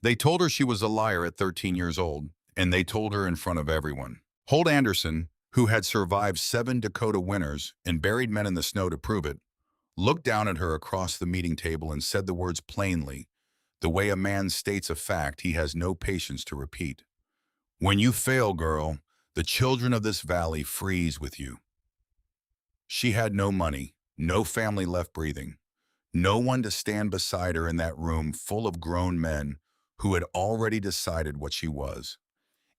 They told her she was a liar at 13 years old, and they told her in front of everyone. Holt Anderson, who had survived 7 Dakota winters and buried men in the snow to prove it, looked down at her across the meeting table and said the words plainly, the way a man states a fact he has no patience to repeat. When you fail, girl, the children of this valley freeze with you. She had no money, no family left breathing, no one to stand beside her in that room full of grown men who had already decided what she was.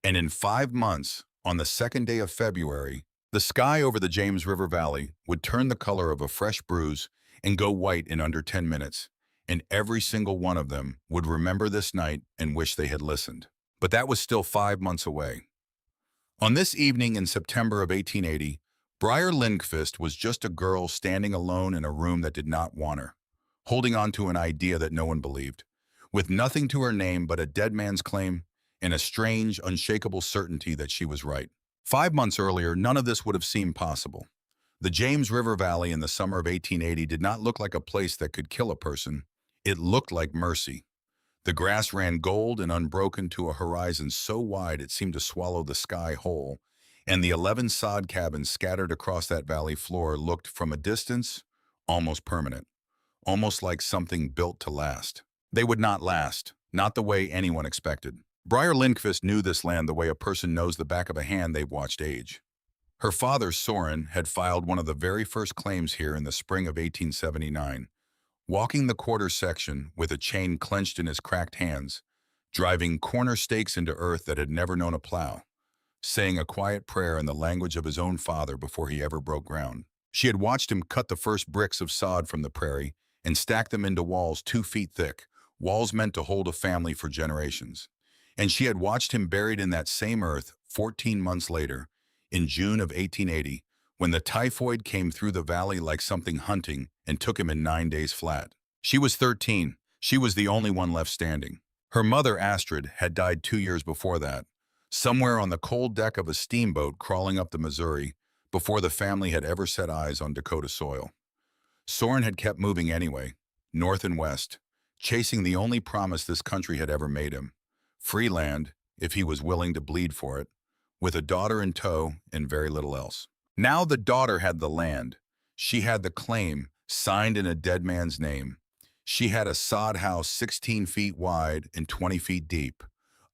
And in 5 months, on the second day of February, the sky over the James River Valley would turn the color of a fresh bruise and go white in under 10 minutes, and every single one of them would remember this night and wish they had listened. But that was still 5 months away. On this evening in September of 1880, Briar Lindqvist was just a girl standing alone in a room that did not want her, holding on to an idea that no one believed, with nothing to her name but a dead man's claim and a strange, unshakable certainty that she was right. 5 months earlier, none of this would have seemed possible. The James River Valley in the summer of 1880 did not look like a place that could kill a person. It looked like mercy. The grass ran gold and unbroken to a horizon so wide it seemed to swallow the sky whole, and the 11 sod cabins scattered across that valley floor looked, from a distance, almost permanent, almost like something built to last. They would not last, not the way anyone expected. Briar Lindqvist knew this land the way a person knows the back of a hand they've watched age. Her father, Soren, had filed one of the very first claims here in the spring of 1879, walking the quarter section with a chain clenched in his cracked hands, driving corner stakes into earth that had never known a plow, saying a quiet prayer in the language of his own father before he ever broke ground. She had watched him cut the first bricks of sod from the prairie and stack them into walls 2 feet thick, walls meant to hold a family for generations. And she had watched him buried in that same earth 14 months later, in June of 1880, when the typhoid came through the valley like something hunting and took him in 9 days flat. She was 13. She was the only one left standing. Her mother, Astrid, had died 2 years before that, somewhere on the cold deck of a steamboat crawling up the Missouri, before the family had ever set eyes on Dakota soil. Soren had kept moving anyway, north and west, chasing the only promise this country had ever made him: free land, if he was willing to bleed for it, with a daughter in tow and very little else. Now the daughter had the land. She had the claim, signed in a dead man's name. She had a sod house 16 feet wide and 20 feet deep,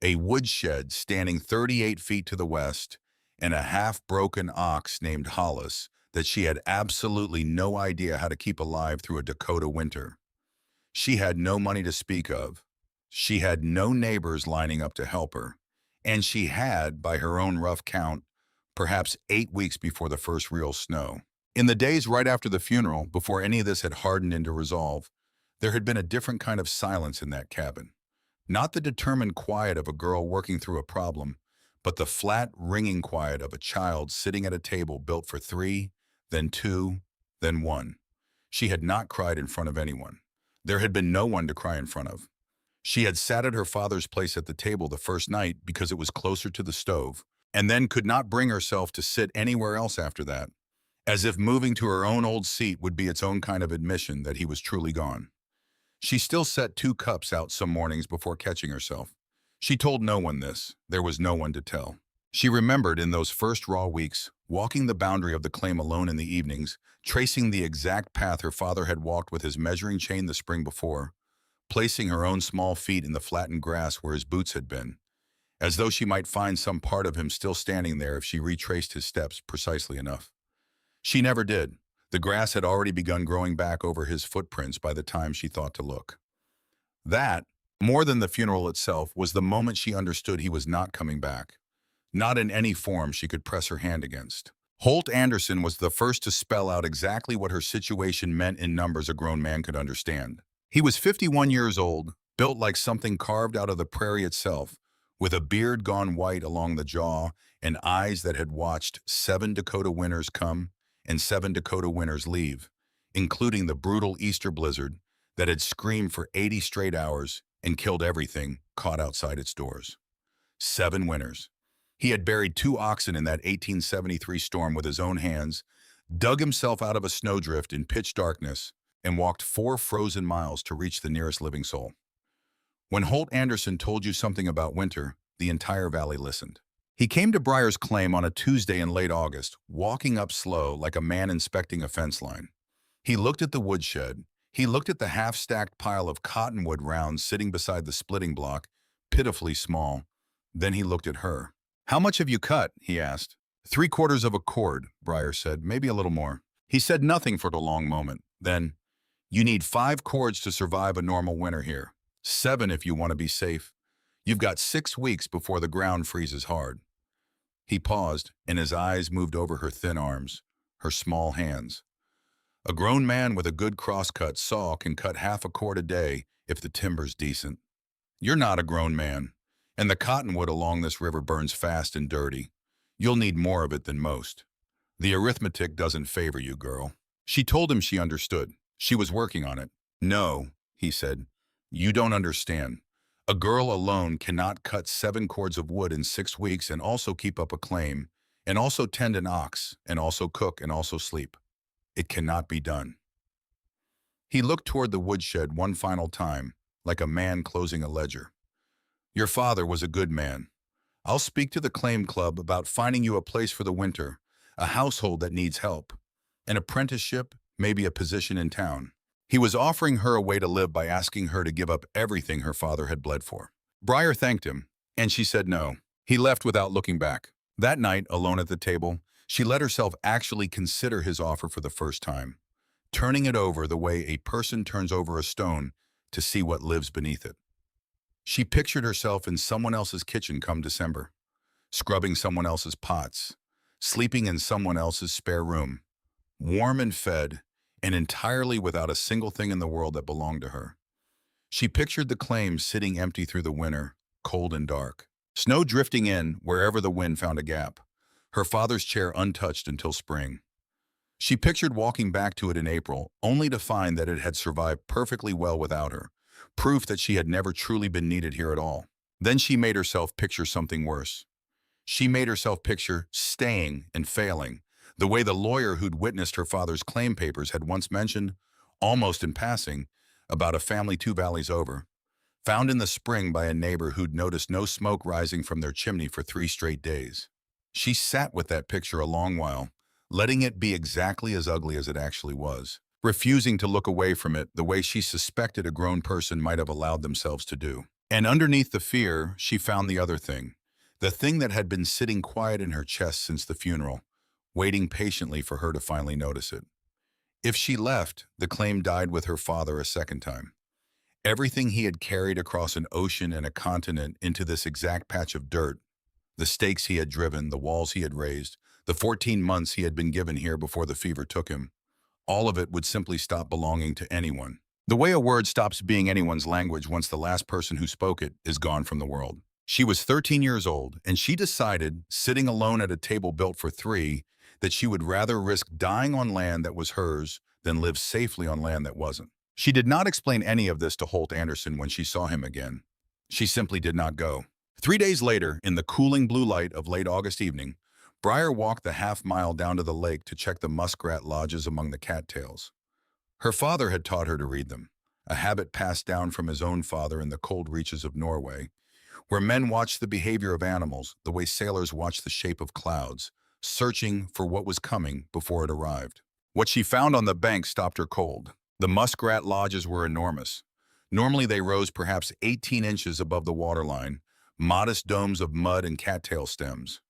a woodshed standing 38 feet to the west, and a half-broken ox named Hollis that she had absolutely no idea how to keep alive through a Dakota winter. She had no money to speak of. She had no neighbors lining up to help her. And she had, by her own rough count, perhaps 8 weeks before the first real snow. In the days right after the funeral, before any of this had hardened into resolve, there had been a different kind of silence in that cabin. Not the determined quiet of a girl working through a problem, but the flat, ringing quiet of a child sitting at a table built for 3, then 2, then 1. She had not cried in front of anyone. There had been no one to cry in front of. She had sat at her father's place at the table the first night because it was closer to the stove, and then could not bring herself to sit anywhere else after that, as if moving to her own old seat would be its own kind of admission that he was truly gone. She still set 2 cups out some mornings before catching herself. She told no one this. There was no one to tell. She remembered in those first raw weeks, walking the boundary of the claim alone in the evenings, tracing the exact path her father had walked with his measuring chain the spring before, placing her own small feet in the flattened grass where his boots had been, as though she might find some part of him still standing there if she retraced his steps precisely enough. She never did. The grass had already begun growing back over his footprints by the time she thought to look. That, more than the funeral itself, was the moment she understood he was not coming back. Not in any form she could press her hand against. Holt Anderson was the first to spell out exactly what her situation meant in numbers a grown man could understand. He was 51 years old, built like something carved out of the prairie itself, with a beard gone white along the jaw and eyes that had watched 7 Dakota winters come and 7 Dakota winters leave, including the brutal Easter blizzard that had screamed for 80 straight hours and killed everything caught outside its doors. 7 winters. He had buried 2 oxen in that 1873 storm with his own hands, dug himself out of a snowdrift in pitch darkness, and walked 4 frozen miles to reach the nearest living soul. When Holt Anderson told you something about winter, the entire valley listened. He came to Breyer's claim on a Tuesday in late August, walking up slow like a man inspecting a fence line. He looked at the woodshed. He looked at the half-stacked pile of cottonwood rounds sitting beside the splitting block, pitifully small. Then he looked at her. "How much have you cut?" he asked. "3/4 of a cord," Breyer said, "maybe a little more." He said nothing for a long moment. Then, "You need 5 cords to survive a normal winter here. 7 if you want to be safe. You've got 6 weeks before the ground freezes hard." He paused, and his eyes moved over her thin arms, her small hands. "A grown man with a good crosscut saw can cut half a cord a day if the timber's decent. You're not a grown man, and the cottonwood along this river burns fast and dirty. You'll need more of it than most. The arithmetic doesn't favor you, girl." She told him she understood. She was working on it. "No," he said. "You don't understand. A girl alone cannot cut 7 cords of wood in 6 weeks and also keep up a claim, and also tend an ox, and also cook, and also sleep. It cannot be done." He looked toward the woodshed one final time, like a man closing a ledger. "Your father was a good man. I'll speak to the claim club about finding you a place for the winter, a household that needs help, an apprenticeship, maybe a position in town." He was offering her a way to live by asking her to give up everything her father had bled for. Breyer thanked him, and she said no. He left without looking back. That night, alone at the table, she let herself actually consider his offer for the first time, turning it over the way a person turns over a stone to see what lives beneath it. She pictured herself in someone else's kitchen come December, scrubbing someone else's pots, sleeping in someone else's spare room, warm and fed, and entirely without a single thing in the world that belonged to her. She pictured the claim sitting empty through the winter, cold and dark, snow drifting in wherever the wind found a gap, her father's chair untouched until spring. She pictured walking back to it in April, only to find that it had survived perfectly well without her, proof that she had never truly been needed here at all. Then she made herself picture something worse. She made herself picture staying and failing, the way the lawyer who'd witnessed her father's claim papers had once mentioned, almost in passing, about a family 2 valleys over, found in the spring by a neighbor who'd noticed no smoke rising from their chimney for 3 straight days. She sat with that picture a long while, letting it be exactly as ugly as it actually was, refusing to look away from it the way she suspected a grown person might have allowed themselves to do. And underneath the fear, she found the other thing, the thing that had been sitting quiet in her chest since the funeral, waiting patiently for her to finally notice it. If she left, the claim died with her father a second time. Everything he had carried across an ocean and a continent into this exact patch of dirt, the stakes he had driven, the walls he had raised, the 14 months he had been given here before the fever took him, all of it would simply stop belonging to anyone. The way a word stops being anyone's language once the last person who spoke it is gone from the world. She was 13 years old, and she decided, sitting alone at a table built for 3, that she would rather risk dying on land that was hers than live safely on land that wasn't. She did not explain any of this to Holt Anderson when she saw him again. She simply did not go. 3 days later, in the cooling blue light of late August evening, Breyer walked the half-mile down to the lake to check the muskrat lodges among the cattails. Her father had taught her to read them, a habit passed down from his own father in the cold reaches of Norway, where men watched the behavior of animals the way sailors watch the shape of clouds, searching for what was coming before it arrived. What she found on the bank stopped her cold. The muskrat lodges were enormous. Normally they rose perhaps 18 inches above the waterline, modest domes of mud and cattail stems.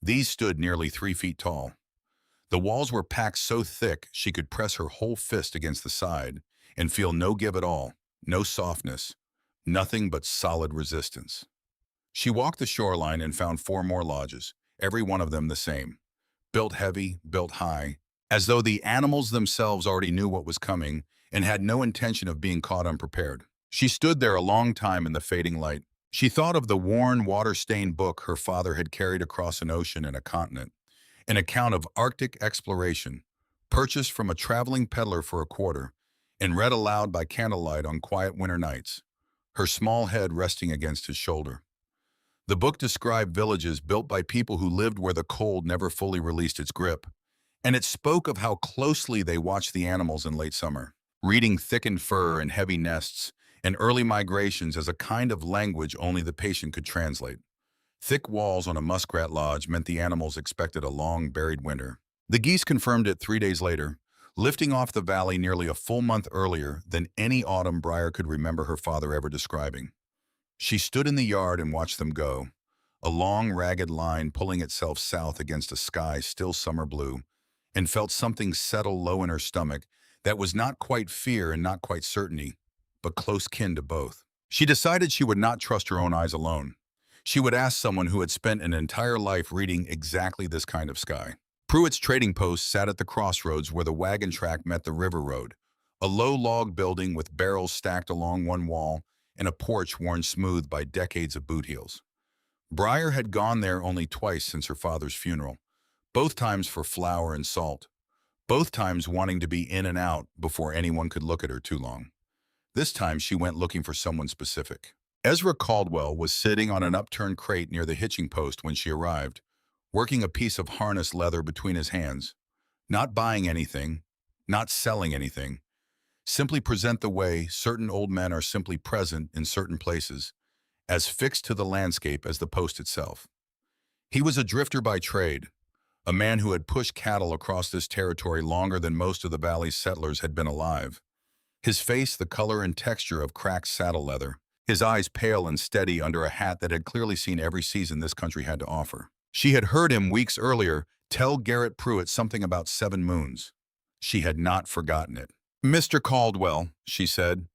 These stood nearly 3 feet tall. The walls were packed so thick she could press her whole fist against the side and feel no give at all, no softness, nothing but solid resistance. She walked the shoreline and found 4 more lodges, every one of them the same. Built heavy, built high, as though the animals themselves already knew what was coming and had no intention of being caught unprepared. She stood there a long time in the fading light. She thought of the worn, water-stained book her father had carried across an ocean and a continent, an account of Arctic exploration, purchased from a traveling peddler for a quarter, and read aloud by candlelight on quiet winter nights, her small head resting against his shoulder. The book described villages built by people who lived where the cold never fully released its grip, and it spoke of how closely they watched the animals in late summer, reading thickened fur and heavy nests, and early migrations as a kind of language only the patient could translate. Thick walls on a muskrat lodge meant the animals expected a long, buried winter. The geese confirmed it 3 days later, lifting off the valley nearly a full month earlier than any autumn Briar could remember her father ever describing. She stood in the yard and watched them go, a long, ragged line pulling itself south against a sky still summer blue, and felt something settle low in her stomach that was not quite fear and not quite certainty, but close kin to both. She decided she would not trust her own eyes alone. She would ask someone who had spent an entire life reading exactly this kind of sky. Pruitt's trading post sat at the crossroads where the wagon track met the river road, a low log building with barrels stacked along one wall and a porch worn smooth by decades of boot heels. Briar had gone there only twice since her father's funeral, both times for flour and salt, both times wanting to be in and out before anyone could look at her too long. This time she went looking for someone specific. Ezra Caldwell was sitting on an upturned crate near the hitching post when she arrived, working a piece of harness leather between his hands. Not buying anything, not selling anything. Simply present the way certain old men are simply present in certain places, as fixed to the landscape as the post itself. He was a drifter by trade, a man who had pushed cattle across this territory longer than most of the valley's settlers had been alive. His face the color and texture of cracked saddle leather, his eyes pale and steady under a hat that had clearly seen every season this country had to offer. She had heard him weeks earlier tell Garrett Pruitt something about 7 moons. She had not forgotten it. "Mr. Caldwell," she said,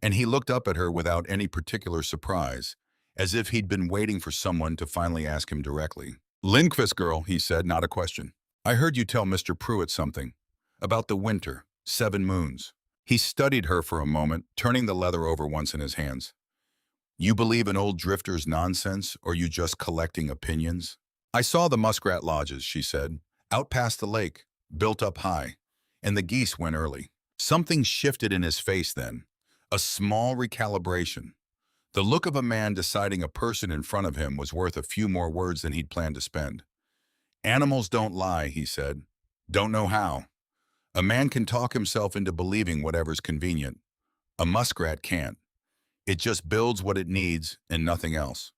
and he looked up at her without any particular surprise, as if he'd been waiting for someone to finally ask him directly. "Lindquist girl," he said, not a question. "I heard you tell Mr. Pruitt something. About the winter, 7 moons. He studied her for a moment, turning the leather over once in his hands. "You believe in old drifters' nonsense, or you just collecting opinions?" "I saw the muskrat lodges," she said, "out past the lake, built up high, and the geese went early." Something shifted in his face then, a small recalibration. The look of a man deciding a person in front of him was worth a few more words than he'd planned to spend. "Animals don't lie," he said. "Don't know how. A man can talk himself into believing whatever's convenient. A muskrat can't. It just builds what it needs and nothing else."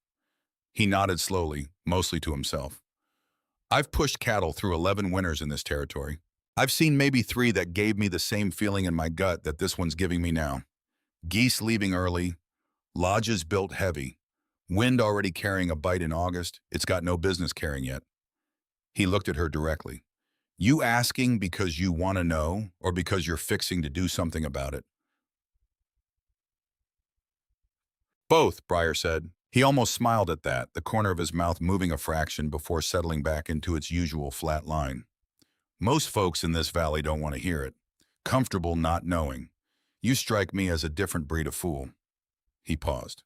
He nodded slowly, mostly to himself. "I've pushed cattle through 11 winters in this territory. I've seen maybe 3 that gave me the same feeling in my gut that this one's giving me now. Geese leaving early, lodges built heavy, wind already carrying a bite in August it's got no business carrying yet." He looked at her directly. "You asking because you want to know or because you're fixing to do something about it?" "Both," Briar said. He almost smiled at that, the corner of his mouth moving a fraction before settling back into its usual flat line. "Most folks in this valley don't want to hear it. Comfortable not knowing. You strike me as a different breed of fool." He paused.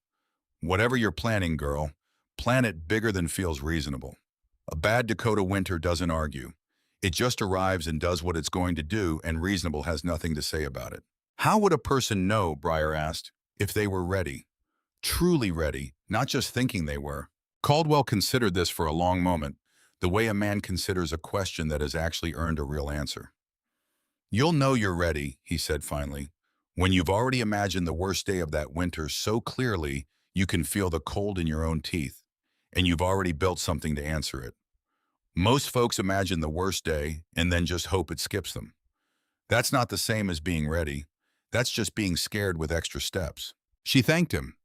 "Whatever you're planning, girl, plan it bigger than feels reasonable. A bad Dakota winter doesn't argue. It just arrives and does what it's going to do, and reasonable has nothing to say about it." "How would a person know," Briar asked, "if they were ready? Truly ready, not just thinking they were?" Caldwell considered this for a long moment, the way a man considers a question that has actually earned a real answer. "You'll know you're ready," he said finally, "when you've already imagined the worst day of that winter so clearly you can feel the cold in your own teeth, and you've already built something to answer it. Most folks imagine the worst day and then just hope it skips them. That's not the same as being ready. That's just being scared with extra steps." She thanked him.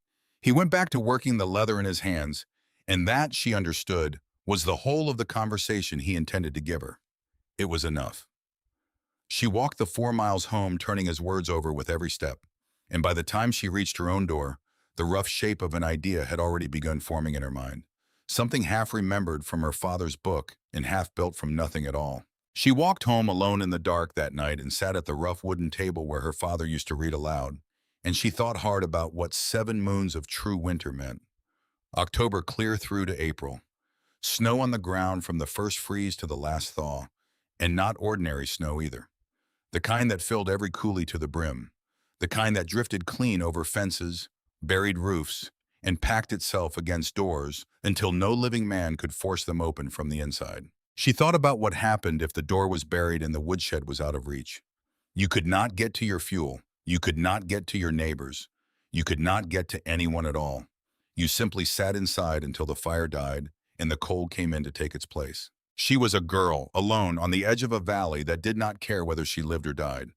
He went back to working the leather in his hands, and that, she understood, was the whole of the conversation he intended to give her. It was enough. She walked the 4 miles home, turning his words over with every step, and by the time she reached her own door, the rough shape of an idea had already begun forming in her mind, something half remembered from her father's book and half built from nothing at all. She walked home alone in the dark that night and sat at the rough wooden table where her father used to read aloud, and she thought hard about what 7 moons of true winter meant. October clear through to April. Snow on the ground from the first freeze to the last thaw, and not ordinary snow either. The kind that filled every coulee to the brim, the kind that drifted clean over fences, buried roofs, and packed itself against doors until no living man could force them open from the inside. She thought about what happened if the door was buried and the woodshed was out of reach. You could not get to your fuel. You could not get to your neighbors. You could not get to anyone at all. You simply sat inside until the fire died and the cold came in to take its place. She was a girl, alone, on the edge of a valley that did not care whether she lived or died.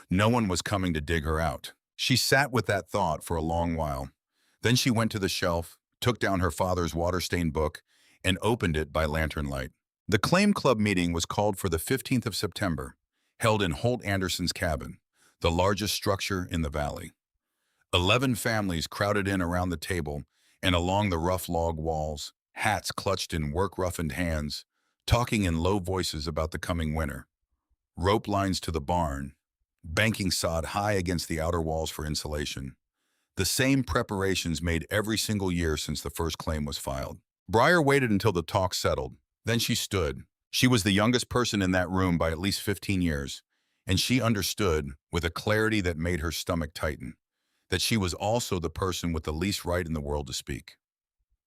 No one was coming to dig her out. She sat with that thought for a long while. Then she went to the shelf, took down her father's water-stained book, and opened it by lantern light. The Claim Club meeting was called for the 15th of September, held in Holt Anderson's cabin, the largest structure in the valley. 11 families crowded in around the table and along the rough log walls, hats clutched in work-roughened hands, talking in low voices about the coming winter. Rope lines to the barn, banking sod high against the outer walls for insulation. The same preparations made every single year since the first claim was filed. Breyer waited until the talk settled. Then she stood. She was the youngest person in that room by at least 15 years, and she understood, with a clarity that made her stomach tighten, that she was also the person with the least right in the world to speak.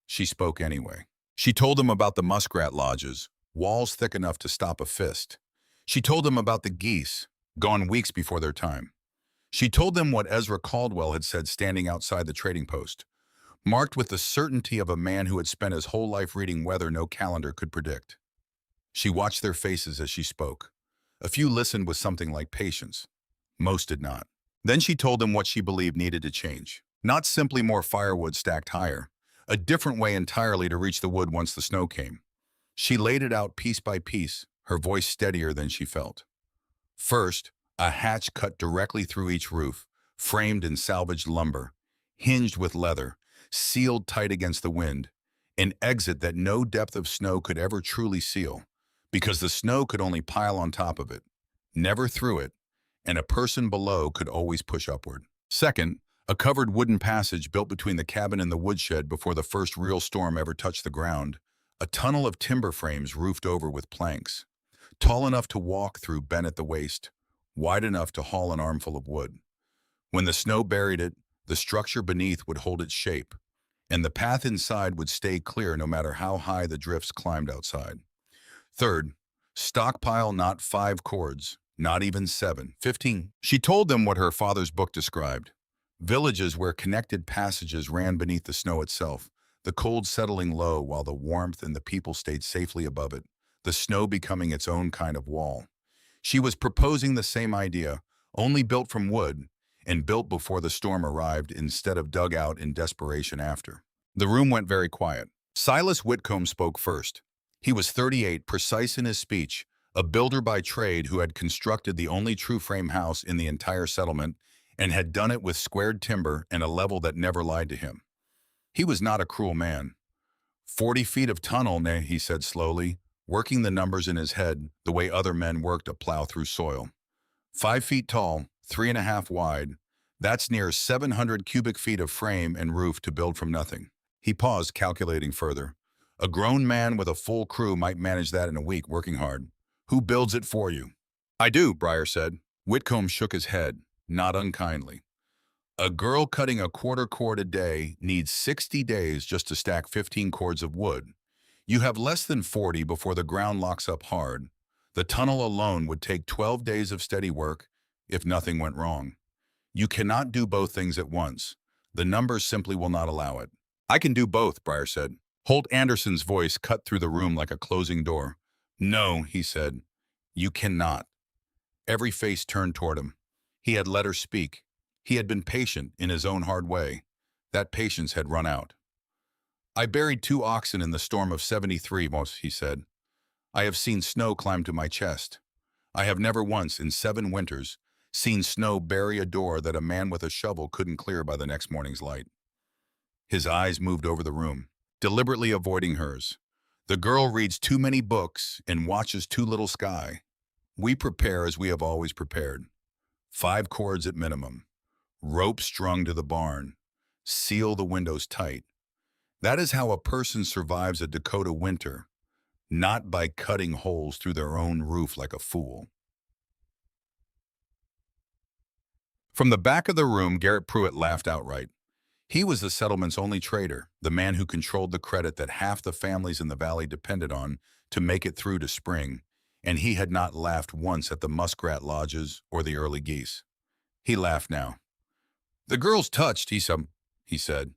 She spoke anyway. She told them about the muskrat lodges, walls thick enough to stop a fist. She told them about the geese, gone weeks before their time. She told them what Ezra Caldwell had said standing outside the trading post, marked with the certainty of a man who had spent his whole life reading weather no calendar could predict. She watched their faces as she spoke. A few listened with something like patience. Most did not. Then she told them what she believed needed to change. Not simply more firewood stacked higher, a different way entirely to reach the wood once the snow came. She laid it out piece by piece, her voice steadier than she felt. First, a hatch cut directly through each roof, framed in salvaged lumber, hinged with leather, sealed tight against the wind, an exit that no depth of snow could ever truly seal, because the snow could only pile on top of it, never through it, and a person below could always push upward. Second, a covered wooden passage built between the cabin and the woodshed before the first real storm ever touched the ground, a tunnel of timber frames roofed over with planks, tall enough to walk through, bent at the waist, wide enough to haul an armful of wood. When the snow buried it, the structure beneath would hold its shape, and the path inside would stay clear no matter how high the drifts climbed outside. Third, stockpile not 5 cords, not even 7, 15. She told them what her father's book described. Villages where connected passages ran beneath the snow itself, the cold settling low while the warmth and the people stayed safely above it, the snow becoming its own kind of wall. She was proposing the same idea, only built from wood, and built before the storm arrived instead of dug out in desperation after. The room went very quiet. Silas Whitcomb spoke first. He was 38, precise in his speech, a builder by trade who had constructed the only true frame house in the entire settlement and had done it with squared timber and a level that never lied to him. He was not a cruel man. 40 feet of tunnel, he said slowly, working the numbers in his head the way other men worked a plow through soil. 5 feet tall, 3.5 wide. That's near 700 cubic feet of frame and roof to build from nothing. He paused, calculating further. A grown man with a full crew might manage that in a week, working hard. Who builds it for you? I do, Breyer said. Whitcomb shook his head, not unkindly. A girl cutting a quarter cord a day needs 60 days just to stack 15 cords of wood. You have less than 40 before the ground locks up hard. The tunnel alone would take 12 days of steady work if nothing went wrong. You cannot do both things at once. The numbers simply will not allow it. I can do both, Breyer said. Holt Anderson's voice cut through the room like a closing door. No, he said. You cannot. Every face turned toward him. He had let her speak. He had been patient in his own hard way. That patience had run out. I buried 2 oxen in the storm of 73, he said. I have seen snow climb to my chest. I have never once, in 7 winters, seen snow bury a door that a man with a shovel couldn't clear by the next morning's light. His eyes moved over the room, deliberately avoiding hers. The girl reads too many books and watches too little sky. We prepare as we have always prepared. 5 cords at minimum. Rope strung to the barn. Seal the windows tight. That is how a person survives a Dakota winter, not by cutting holes through their own roof like a fool. From the back of the room, Garrett Pruitt laughed outright. He was the settlement's only trader, the man who controlled the credit that half the families in the valley depended on to make it through to spring, and he had not laughed once at the muskrat lodges or the early geese. He laughed now. The girl's touched, he said.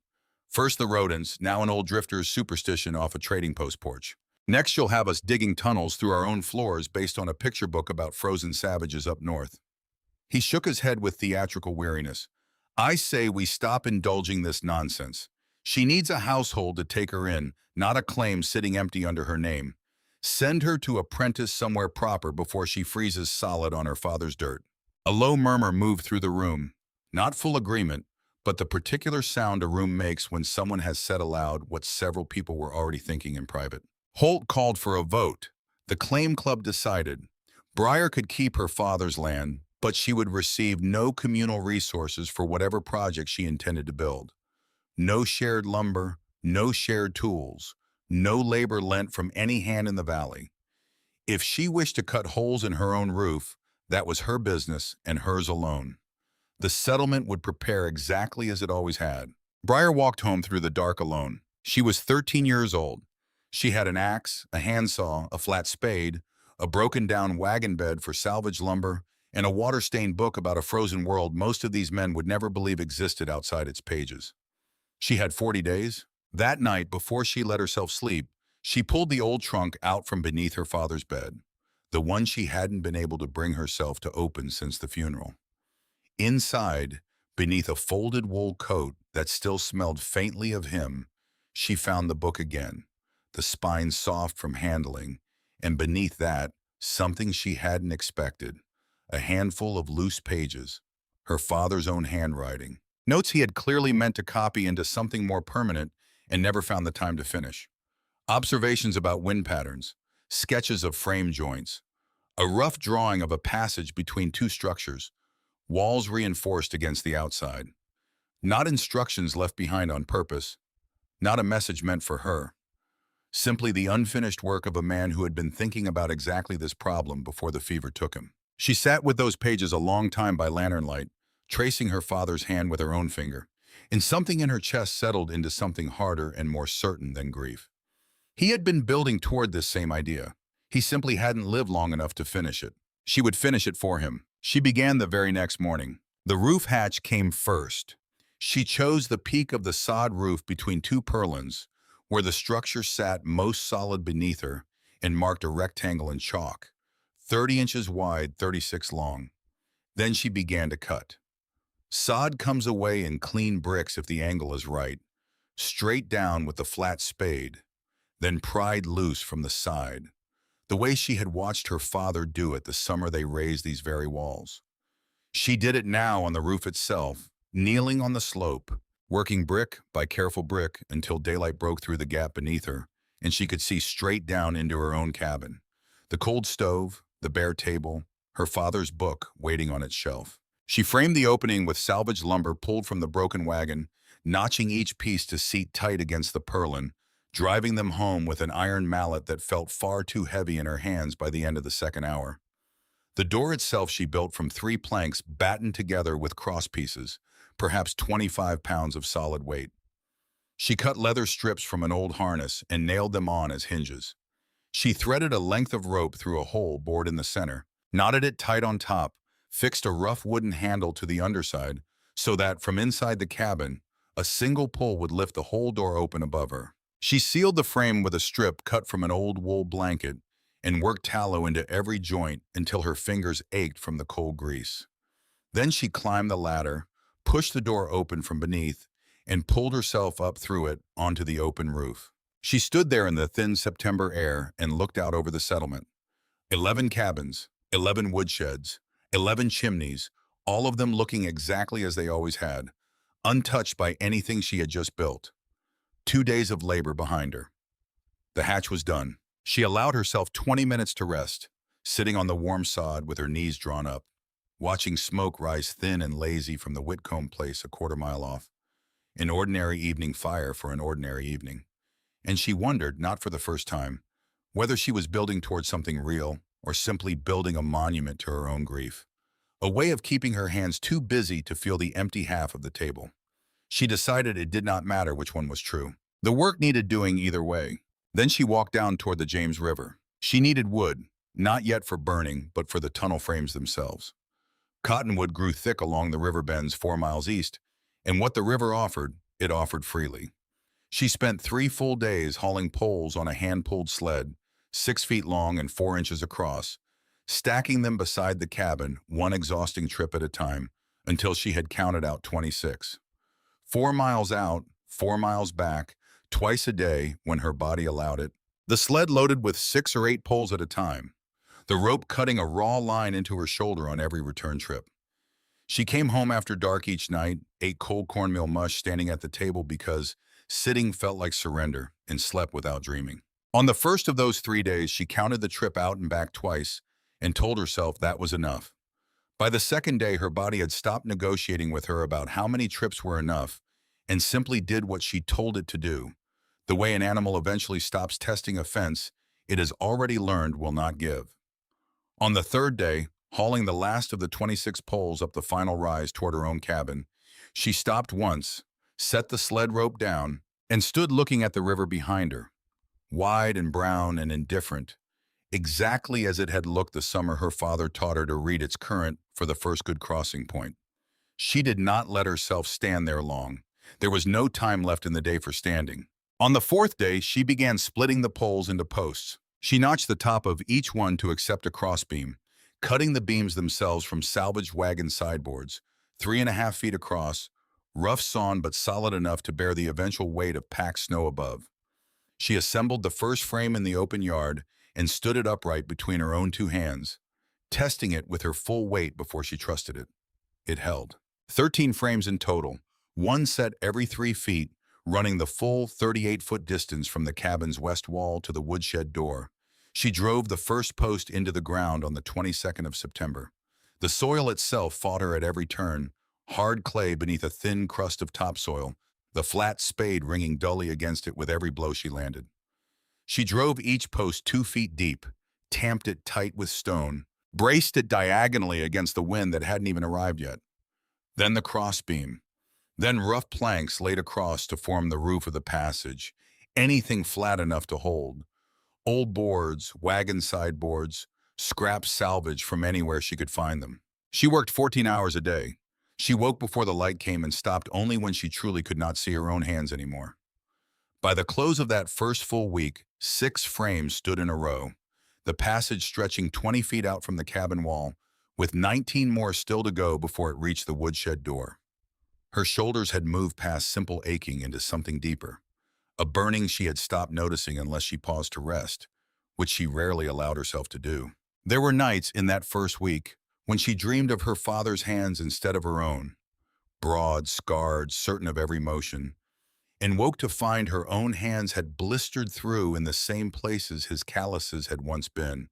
First the rodents, now an old drifter's superstition off a trading post porch. Next you'll have us digging tunnels through our own floors based on a picture book about frozen savages up north. He shook his head with theatrical weariness. I say we stop indulging this nonsense. She needs a household to take her in, not a claim sitting empty under her name. Send her to apprentice somewhere proper before she freezes solid on her father's dirt. A low murmur moved through the room. Not full agreement, but the particular sound a room makes when someone has said aloud what several people were already thinking in private. Holt called for a vote. The claim club decided. Breyer could keep her father's land, but she would receive no communal resources for whatever project she intended to build. No shared lumber, no shared tools, no labor lent from any hand in the valley. If she wished to cut holes in her own roof, that was her business and hers alone. The settlement would prepare exactly as it always had. Breyer walked home through the dark alone. She was 13 years old. She had an axe, a handsaw, a flat spade, a broken-down wagon bed for salvage lumber, and a water-stained book about a frozen world most of these men would never believe existed outside its pages. She had 40 days. That night, before she let herself sleep, she pulled the old trunk out from beneath her father's bed, the one she hadn't been able to bring herself to open since the funeral. Inside, beneath a folded wool coat that still smelled faintly of him, she found the book again, the spine soft from handling, and beneath that, something she hadn't expected, a handful of loose pages, her father's own handwriting, notes he had clearly meant to copy into something more permanent and never found the time to finish. Observations about wind patterns, sketches of frame joints, a rough drawing of a passage between two structures, walls reinforced against the outside. Not instructions left behind on purpose, not a message meant for her. Simply the unfinished work of a man who had been thinking about exactly this problem before the fever took him. She sat with those pages a long time by lantern light, tracing her father's hand with her own finger, and something in her chest settled into something harder and more certain than grief. He had been building toward this same idea. He simply hadn't lived long enough to finish it. She would finish it for him. She began the very next morning. The roof hatch came first. She chose the peak of the sod roof between two purlins, where the structure sat most solid beneath her, and marked a rectangle in chalk, 30 inches wide, 36 long. Then she began to cut. Sod comes away in clean bricks if the angle is right, straight down with the flat spade, then pried loose from the side, the way she had watched her father do it the summer they raised these very walls. She did it now on the roof itself, kneeling on the slope, working brick by careful brick until daylight broke through the gap beneath her, and she could see straight down into her own cabin. The cold stove, the bare table, her father's book waiting on its shelf. She framed the opening with salvaged lumber pulled from the broken wagon, notching each piece to seat tight against the purlin, driving them home with an iron mallet that felt far too heavy in her hands by the end of the second hour. The door itself she built from 3 planks battened together with cross pieces, perhaps 25 pounds of solid weight. She cut leather strips from an old harness and nailed them on as hinges. She threaded a length of rope through a hole bored in the center, knotted it tight on top, fixed a rough wooden handle to the underside so that, from inside the cabin, a single pull would lift the whole door open above her. She sealed the frame with a strip cut from an old wool blanket and worked tallow into every joint until her fingers ached from the cold grease. Then she climbed the ladder, pushed the door open from beneath, and pulled herself up through it onto the open roof. She stood there in the thin September air and looked out over the settlement. 11 cabins, 11 woodsheds, 11 chimneys, all of them looking exactly as they always had, untouched by anything she had just built. 2 days of labor behind her. The hatch was done. She allowed herself 20 minutes to rest, sitting on the warm sod with her knees drawn up, watching smoke rise thin and lazy from the Whitcomb place a quarter-mile off. An ordinary evening fire for an ordinary evening. And she wondered, not for the first time, whether she was building towards something real or simply building a monument to her own grief. A way of keeping her hands too busy to feel the empty half of the table. She decided it did not matter which one was true. The work needed doing either way. Then she walked down toward the James River. She needed wood, not yet for burning, but for the tunnel frames themselves. Cottonwood grew thick along the river bends 4 miles east, And what the river offered, it offered freely. She spent 3 full days hauling poles on a hand-pulled sled, 6 feet long and 4 inches across, stacking them beside the cabin, one exhausting trip at a time, until she had counted out 26. 4 miles out, 4 miles back, twice a day when her body allowed it. The sled loaded with 6 or 8 poles at a time, the rope cutting a raw line into her shoulder on every return trip. She came home after dark each night, ate cold cornmeal mush standing at the table because sitting felt like surrender, and slept without dreaming. On the first of those 3 days, she counted the trip out and back twice and told herself that was enough. By the second day, her body had stopped negotiating with her about how many trips were enough and simply did what she told it to do. The way an animal eventually stops testing a fence it has already learned will not give. On the third day, hauling the last of the 26 poles up the final rise toward her own cabin, she stopped once, set the sled rope down, and stood looking at the river behind her, wide and brown and indifferent, exactly as it had looked the summer her father taught her to read its current for the first good crossing point. She did not let herself stand there long. There was no time left in the day for standing. On the fourth day, she began splitting the poles into posts. She notched the top of each one to accept a crossbeam, cutting the beams themselves from salvaged wagon sideboards, 3.5 feet across, rough sawn but solid enough to bear the eventual weight of packed snow above. She assembled the first frame in the open yard and stood it upright between her own two hands, testing it with her full weight before she trusted it. It held. 13 frames in total, one set every 3 feet, running the full 38-foot distance from the cabin's west wall to the woodshed door. She drove the first post into the ground on the 22nd of September. The soil itself fought her at every turn, hard clay beneath a thin crust of topsoil, the flat spade ringing dully against it with every blow she landed. She drove each post 2 feet deep, tamped it tight with stone, braced it diagonally against the wind that hadn't even arrived yet. Then the crossbeam, then rough planks laid across to form the roof of the passage, anything flat enough to hold. Old boards, wagon sideboards, scraps salvaged from anywhere she could find them. She worked 14 hours a day. She woke before the light came and stopped only when she truly could not see her own hands anymore. By the close of that first full week, 6 frames stood in a row, the passage stretching 20 feet out from the cabin wall, with 19 more still to go before it reached the woodshed door. Her shoulders had moved past simple aching into something deeper, a burning she had stopped noticing unless she paused to rest, which she rarely allowed herself to do. There were nights in that first week when she dreamed of her father's hands instead of her own, broad, scarred, certain of every motion, and woke to find her own hands had blistered through in the same places his calluses had once been,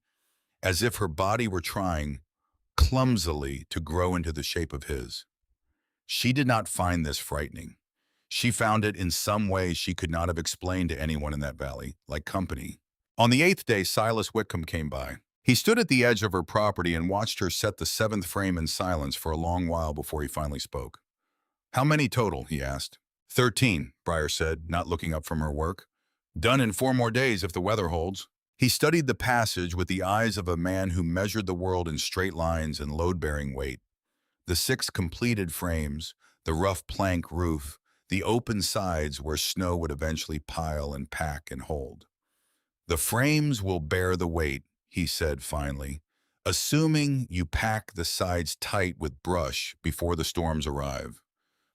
as if her body were trying, clumsily, to grow into the shape of his. She did not find this frightening. She found it in some way she could not have explained to anyone in that valley, like company. On the 8th day, Silas Whitcomb came by. He stood at the edge of her property and watched her set the 7th frame in silence for a long while before he finally spoke. "How many total?" he asked. 13, Briar said, not looking up from her work. "Done in 4 more days if the weather holds." He studied the passage with the eyes of a man who measured the world in straight lines and load-bearing weight. The 6 completed frames, the rough plank roof, the open sides where snow would eventually pile and pack and hold. "The frames will bear the weight," he said finally, "assuming you pack the sides tight with brush before the storms arrive.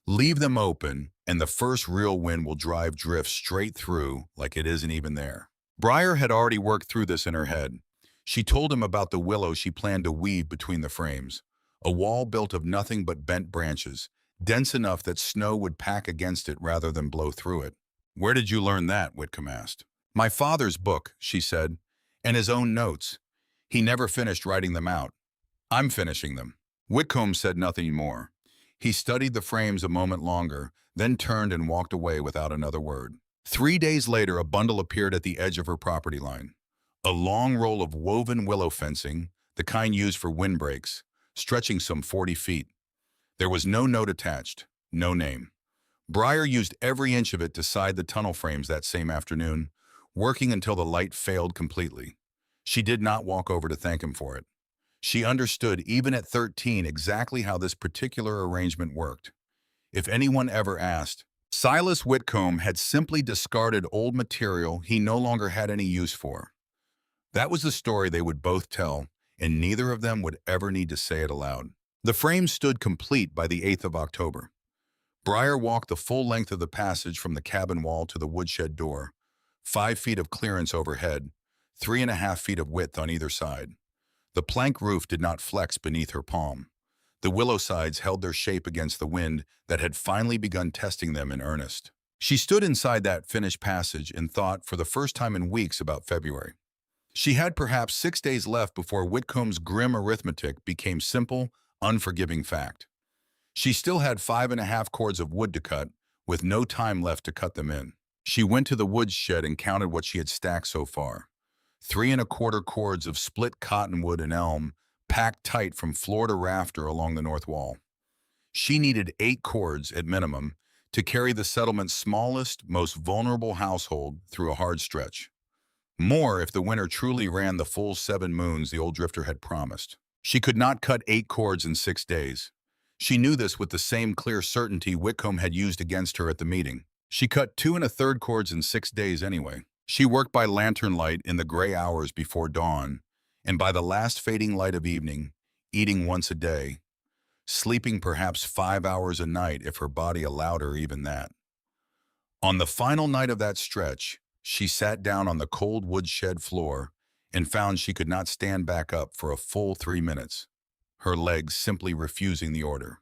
Leave them open, and the first real wind will drive drift straight through like it isn't even there." Briar had already worked through this in her head. She told him about the willow she planned to weave between the frames, a wall built of nothing but bent branches, dense enough that snow would pack against it rather than blow through it. "Where did you learn that?" Whitcomb asked. "My father's book," she said, "and his own notes. He never finished writing them out. I'm finishing them." Whitcomb said nothing more. He studied the frames a moment longer, then turned and walked away without another word. 3 days later, a bundle appeared at the edge of her property line. A long roll of woven willow fencing, the kind used for windbreaks, stretching some 40 feet. There was no note attached, no name. Briar used every inch of it to side the tunnel frames that same afternoon, working until the light failed completely. She did not walk over to thank him for it. She understood, even at 13, exactly how this particular arrangement worked. if anyone ever asked. Silas Whitcomb had simply discarded old material he no longer had any use for. That was the story they would both tell, and neither of them would ever need to say it aloud. The frame stood complete by the 8th of October. Briar walked the full length of the passage from the cabin wall to the woodshed door, 5 feet of clearance overhead, 3.5 feet of width on either side. The plank roof did not flex beneath her palm. The willow sides held their shape against the wind that had finally begun testing them in earnest. She stood inside that finished passage and thought for the first time in weeks about February. She had perhaps 6 days left before Whitcomb's grim arithmetic became simple, unforgiving fact. She still had 5.5 cords of wood to cut, with no time left to cut them in. She went to the woodshed and counted what she had stacked so far. 3.25 cords of split cottonwood and elm, packed tight from floor to rafter along the north wall. She needed 8 cords, at minimum, to carry the settlement's smallest, most vulnerable household through a hard stretch. More if the winter truly ran the full 7 moons the old drifter had promised. She could not cut 8 cords in 6 days. She knew this with the same clear certainty Whitcomb had used against her at the meeting. She cut 2.25 cords in 6 days anyway. She worked by lantern light in the gray hours before dawn, and by the last fading light of evening, eating once a day, sleeping perhaps 5 hours a night if her body allowed her even that. On the final night of that stretch, she sat down on the cold woodshed floor and found she could not stand back up for a full 3 minutes, her legs simply refusing the order.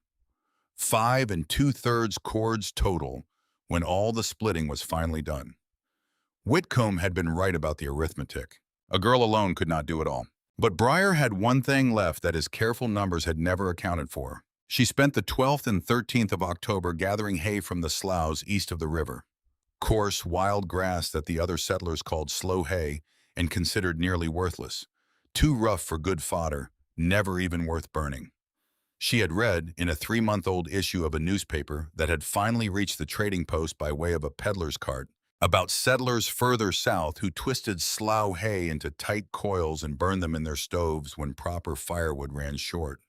5 2/3 cords total when all the splitting was finally done. Whitcomb had been right about the arithmetic. A girl alone could not do it all. But Briar had one thing left that his careful numbers had never accounted for. She spent the 12th and 13th of October gathering hay from the sloughs east of the river. Coarse, wild grass that the other settlers called slow hay and considered nearly worthless. Too rough for good fodder, never even worth burning. She had read, in a 3-month-old issue of a newspaper that had finally reached the trading post by way of a peddler's cart, about settlers further south who twisted slough hay into tight coils and burned them in their stoves when proper firewood ran short.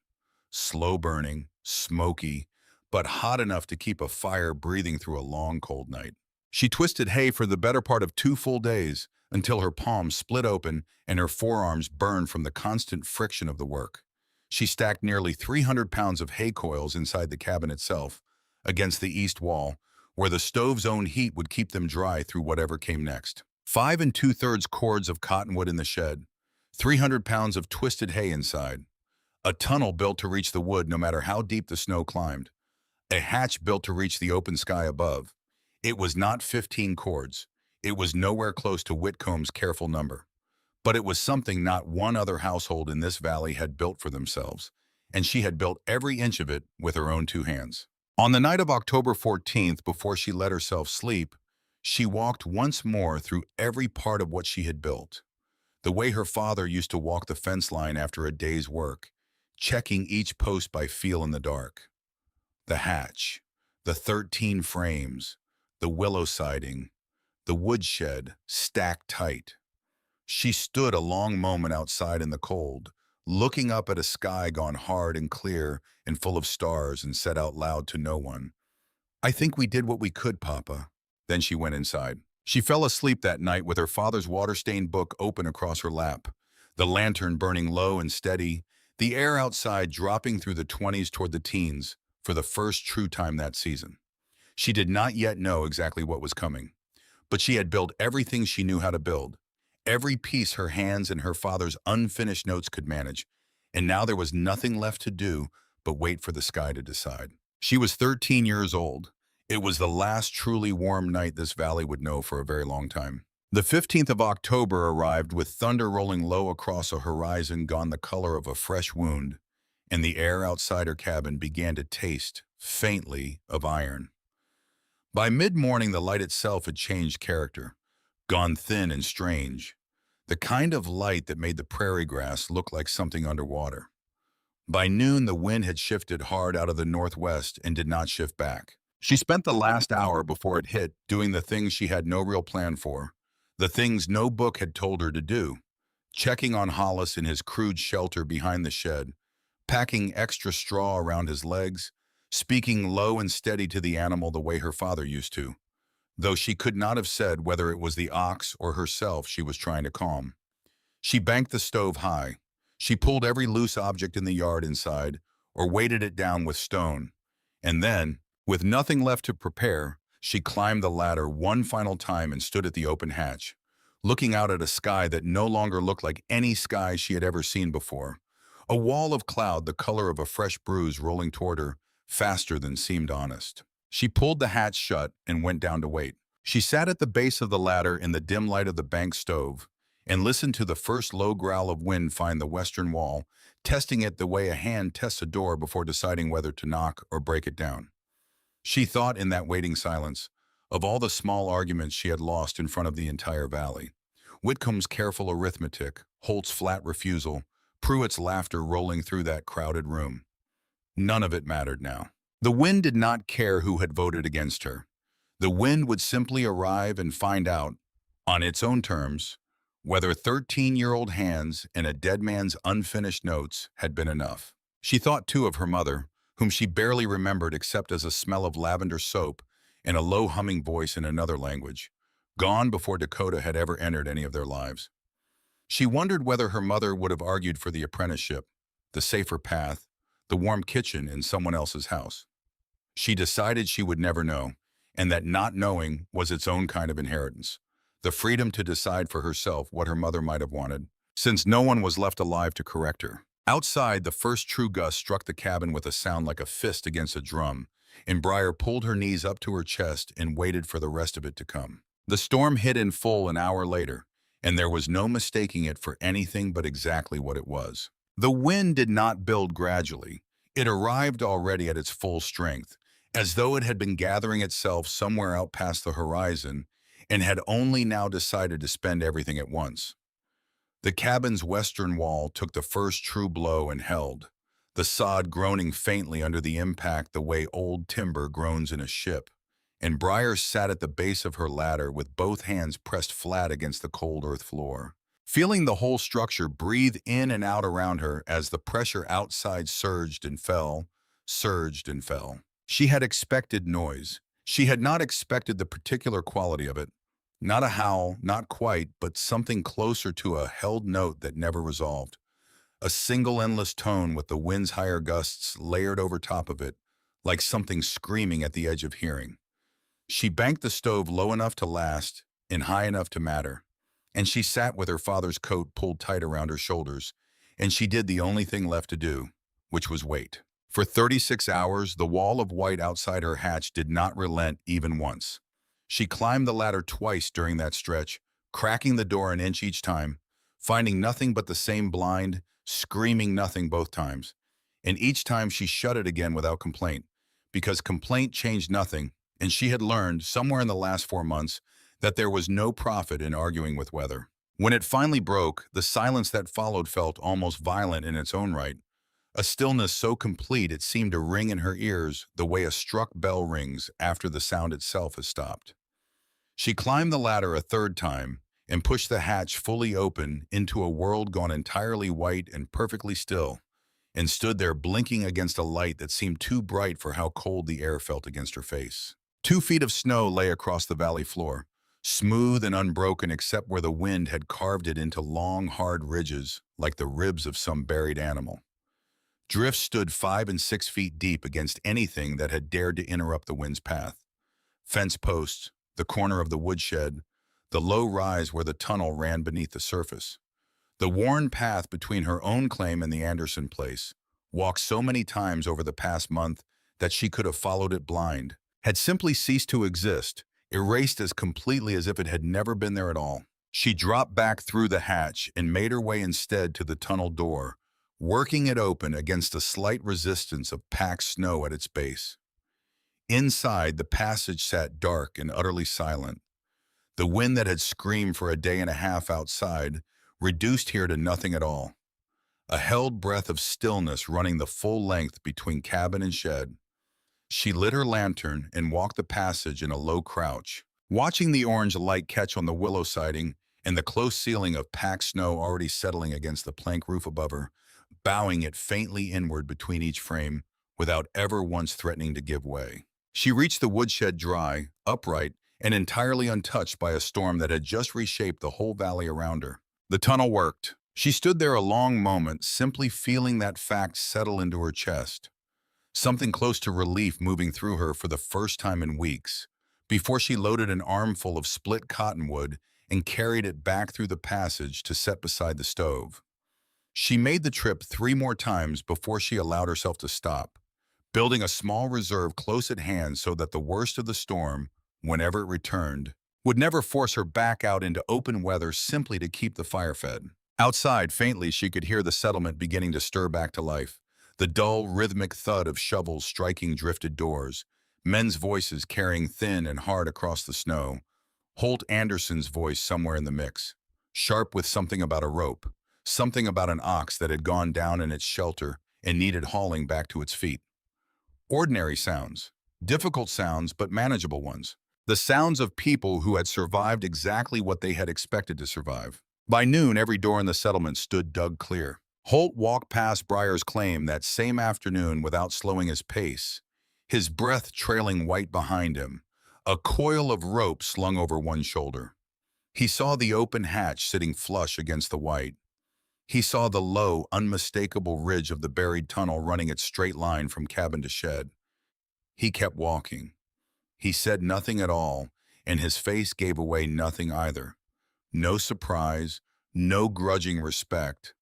Slow burning, smoky, but hot enough to keep a fire breathing through a long, cold night. She twisted hay for the better part of 2 full days until her palms split open and her forearms burned from the constant friction of the work. She stacked nearly 300 pounds of hay coils inside the cabin itself, against the east wall, where the stove's own heat would keep them dry through whatever came next. 5 2/3 cords of cottonwood in the shed, 300 pounds of twisted hay inside, a tunnel built to reach the wood no matter how deep the snow climbed, a hatch built to reach the open sky above. It was not 15 cords. It was nowhere close to Whitcomb's careful number. But it was something not one other household in this valley had built for themselves, and she had built every inch of it with her own 2 hands. On the night of October 14th, before she let herself sleep, she walked once more through every part of what she had built, the way her father used to walk the fence line after a day's work, checking each post by feel in the dark. The hatch, the 13 frames, the willow siding, the woodshed stacked tight. She stood a long moment outside in the cold, looking up at a sky gone hard and clear and full of stars, and said out loud to no one, "I think we did what we could, Papa." Then she went inside. She fell asleep that night with her father's water-stained book open across her lap, the lantern burning low and steady, the air outside dropping through the 20s toward the teens for the first true time that season. She did not yet know exactly what was coming, but she had built everything she knew how to build, every piece her hands and her father's unfinished notes could manage, and now there was nothing left to do but wait for the sky to decide. She was 13 years old. It was the last truly warm night this valley would know for a very long time. The 15th of October arrived with thunder rolling low across a horizon gone the color of a fresh wound, and the air outside her cabin began to taste, faintly, of iron. By mid-morning, the light itself had changed character, gone thin and strange, the kind of light that made the prairie grass look like something underwater. By noon, the wind had shifted hard out of the northwest and did not shift back. She spent the last hour before it hit doing the things she had no real plan for, the things no book had told her to do, checking on Hollis in his crude shelter behind the shed, packing extra straw around his legs, speaking low and steady to the animal the way her father used to, though she could not have said whether it was the ox or herself she was trying to calm. She banked the stove high. She pulled every loose object in the yard inside, or weighted it down with stone. And then, with nothing left to prepare, she climbed the ladder one final time and stood at the open hatch, looking out at a sky that no longer looked like any sky she had ever seen before. A wall of cloud the color of a fresh bruise rolling toward her, faster than seemed honest. She pulled the hatch shut and went down to wait. She sat at the base of the ladder in the dim light of the bank stove and listened to the first low growl of wind find the western wall, testing it the way a hand tests a door before deciding whether to knock or break it down. She thought in that waiting silence of all the small arguments she had lost in front of the entire valley. Whitcomb's careful arithmetic, Holt's flat refusal, Pruitt's laughter rolling through that crowded room. None of it mattered now. The wind did not care who had voted against her. The wind would simply arrive and find out, on its own terms, whether 13-year-old hands and a dead man's unfinished notes had been enough. She thought too of her mother, whom she barely remembered except as a smell of lavender soap and a low humming voice in another language, gone before Dakota had ever entered any of their lives. She wondered whether her mother would have argued for the apprenticeship, the safer path, the warm kitchen in someone else's house. She decided she would never know, and that not knowing was its own kind of inheritance, the freedom to decide for herself what her mother might have wanted, since no one was left alive to correct her. Outside, the first true gust struck the cabin with a sound like a fist against a drum, and Briar pulled her knees up to her chest and waited for the rest of it to come. The storm hit in full an hour later, and there was no mistaking it for anything but exactly what it was. The wind did not build gradually. It arrived already at its full strength, as though it had been gathering itself somewhere out past the horizon and had only now decided to spend everything at once. The cabin's western wall took the first true blow and held, the sod groaning faintly under the impact the way old timber groans in a ship, and Briar sat at the base of her ladder with both hands pressed flat against the cold earth floor, feeling the whole structure breathe in and out around her as the pressure outside surged and fell, surged and fell. She had expected noise. She had not expected the particular quality of it. Not a howl, not quite, but something closer to a held note that never resolved. A single endless tone with the wind's higher gusts layered over top of it, like something screaming at the edge of hearing. She banked the stove low enough to last and high enough to matter, and she sat with her father's coat pulled tight around her shoulders, and she did the only thing left to do, which was wait. For 36 hours, the wall of white outside her hatch did not relent even once. She climbed the ladder twice during that stretch, cracking the door an inch each time, finding nothing but the same blind, screaming nothing both times. And each time she shut it again without complaint, because complaint changed nothing, and she had learned, somewhere in the last 4 months, that there was no profit in arguing with weather. When it finally broke, the silence that followed felt almost violent in its own right, a stillness so complete it seemed to ring in her ears the way a struck bell rings after the sound itself has stopped. She climbed the ladder a third time and pushed the hatch fully open into a world gone entirely white and perfectly still, and stood there blinking against a light that seemed too bright for how cold the air felt against her face. 2 feet of snow lay across the valley floor, smooth and unbroken except where the wind had carved it into long, hard ridges like the ribs of some buried animal. Drifts stood 5 and 6 feet deep against anything that had dared to interrupt the wind's path. Fence posts, the corner of the woodshed, the low rise where the tunnel ran beneath the surface. The worn path between her own claim and the Anderson place, walked so many times over the past month that she could have followed it blind, had simply ceased to exist, erased as completely as if it had never been there at all. She dropped back through the hatch and made her way instead to the tunnel door, working it open against a slight resistance of packed snow at its base. Inside, the passage sat dark and utterly silent. The wind that had screamed for a day and a half outside reduced here to nothing at all. A held breath of stillness running the full length between cabin and shed. She lit her lantern and walked the passage in a low crouch, watching the orange light catch on the willow siding and the close ceiling of packed snow already settling against the plank roof above her, bowing it faintly inward between each frame, without ever once threatening to give way. She reached the woodshed dry, upright, and entirely untouched by a storm that had just reshaped the whole valley around her. The tunnel worked. She stood there a long moment, simply feeling that fact settle into her chest, something close to relief moving through her for the first time in weeks, before she loaded an armful of split cottonwood and carried it back through the passage to set beside the stove. She made the trip 3 more times before she allowed herself to stop, building a small reserve close at hand so that the worst of the storm, whenever it returned, would never force her back out into open weather simply to keep the fire fed. Outside, faintly, she could hear the settlement beginning to stir back to life. The dull, rhythmic thud of shovels striking drifted doors, men's voices carrying thin and hard across the snow, Holt Anderson's voice somewhere in the mix, sharp with something about a rope, something about an ox that had gone down in its shelter and needed hauling back to its feet. Ordinary sounds, difficult sounds but manageable ones. The sounds of people who had survived exactly what they had expected to survive. By noon, every door in the settlement stood dug clear. Holt walked past Breyer's claim that same afternoon without slowing his pace, his breath trailing white behind him, a coil of rope slung over one shoulder. He saw the open hatch sitting flush against the white. He saw the low, unmistakable ridge of the buried tunnel running its straight line from cabin to shed. He kept walking. He said nothing at all, and his face gave away nothing either. No surprise, no grudging respect,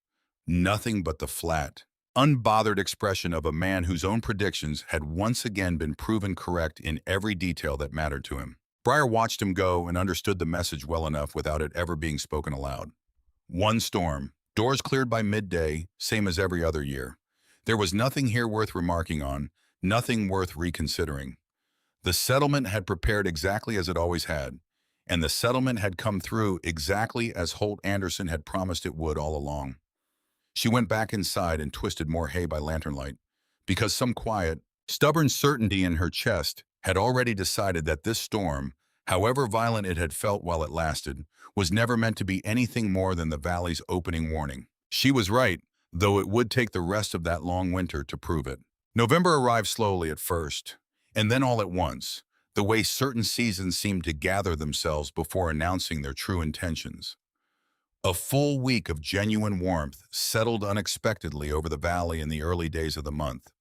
nothing but the flat, unbothered expression of a man whose own predictions had once again been proven correct in every detail that mattered to him. Breyer watched him go and understood the message well enough without it ever being spoken aloud. One storm, doors cleared by midday, same as every other year. There was nothing here worth remarking on, nothing worth reconsidering. The settlement had prepared exactly as it always had, and the settlement had come through exactly as Holt Anderson had promised it would all along. She went back inside and twisted more hay by lantern light, because some quiet, stubborn certainty in her chest had already decided that this storm, however violent it had felt while it lasted, was never meant to be anything more than the valley's opening warning. She was right, though it would take the rest of that long winter to prove it. November arrived slowly at first, and then all at once, the way certain seasons seemed to gather themselves before announcing their true intentions. A full week of genuine warmth settled unexpectedly over the valley in the early days of the month.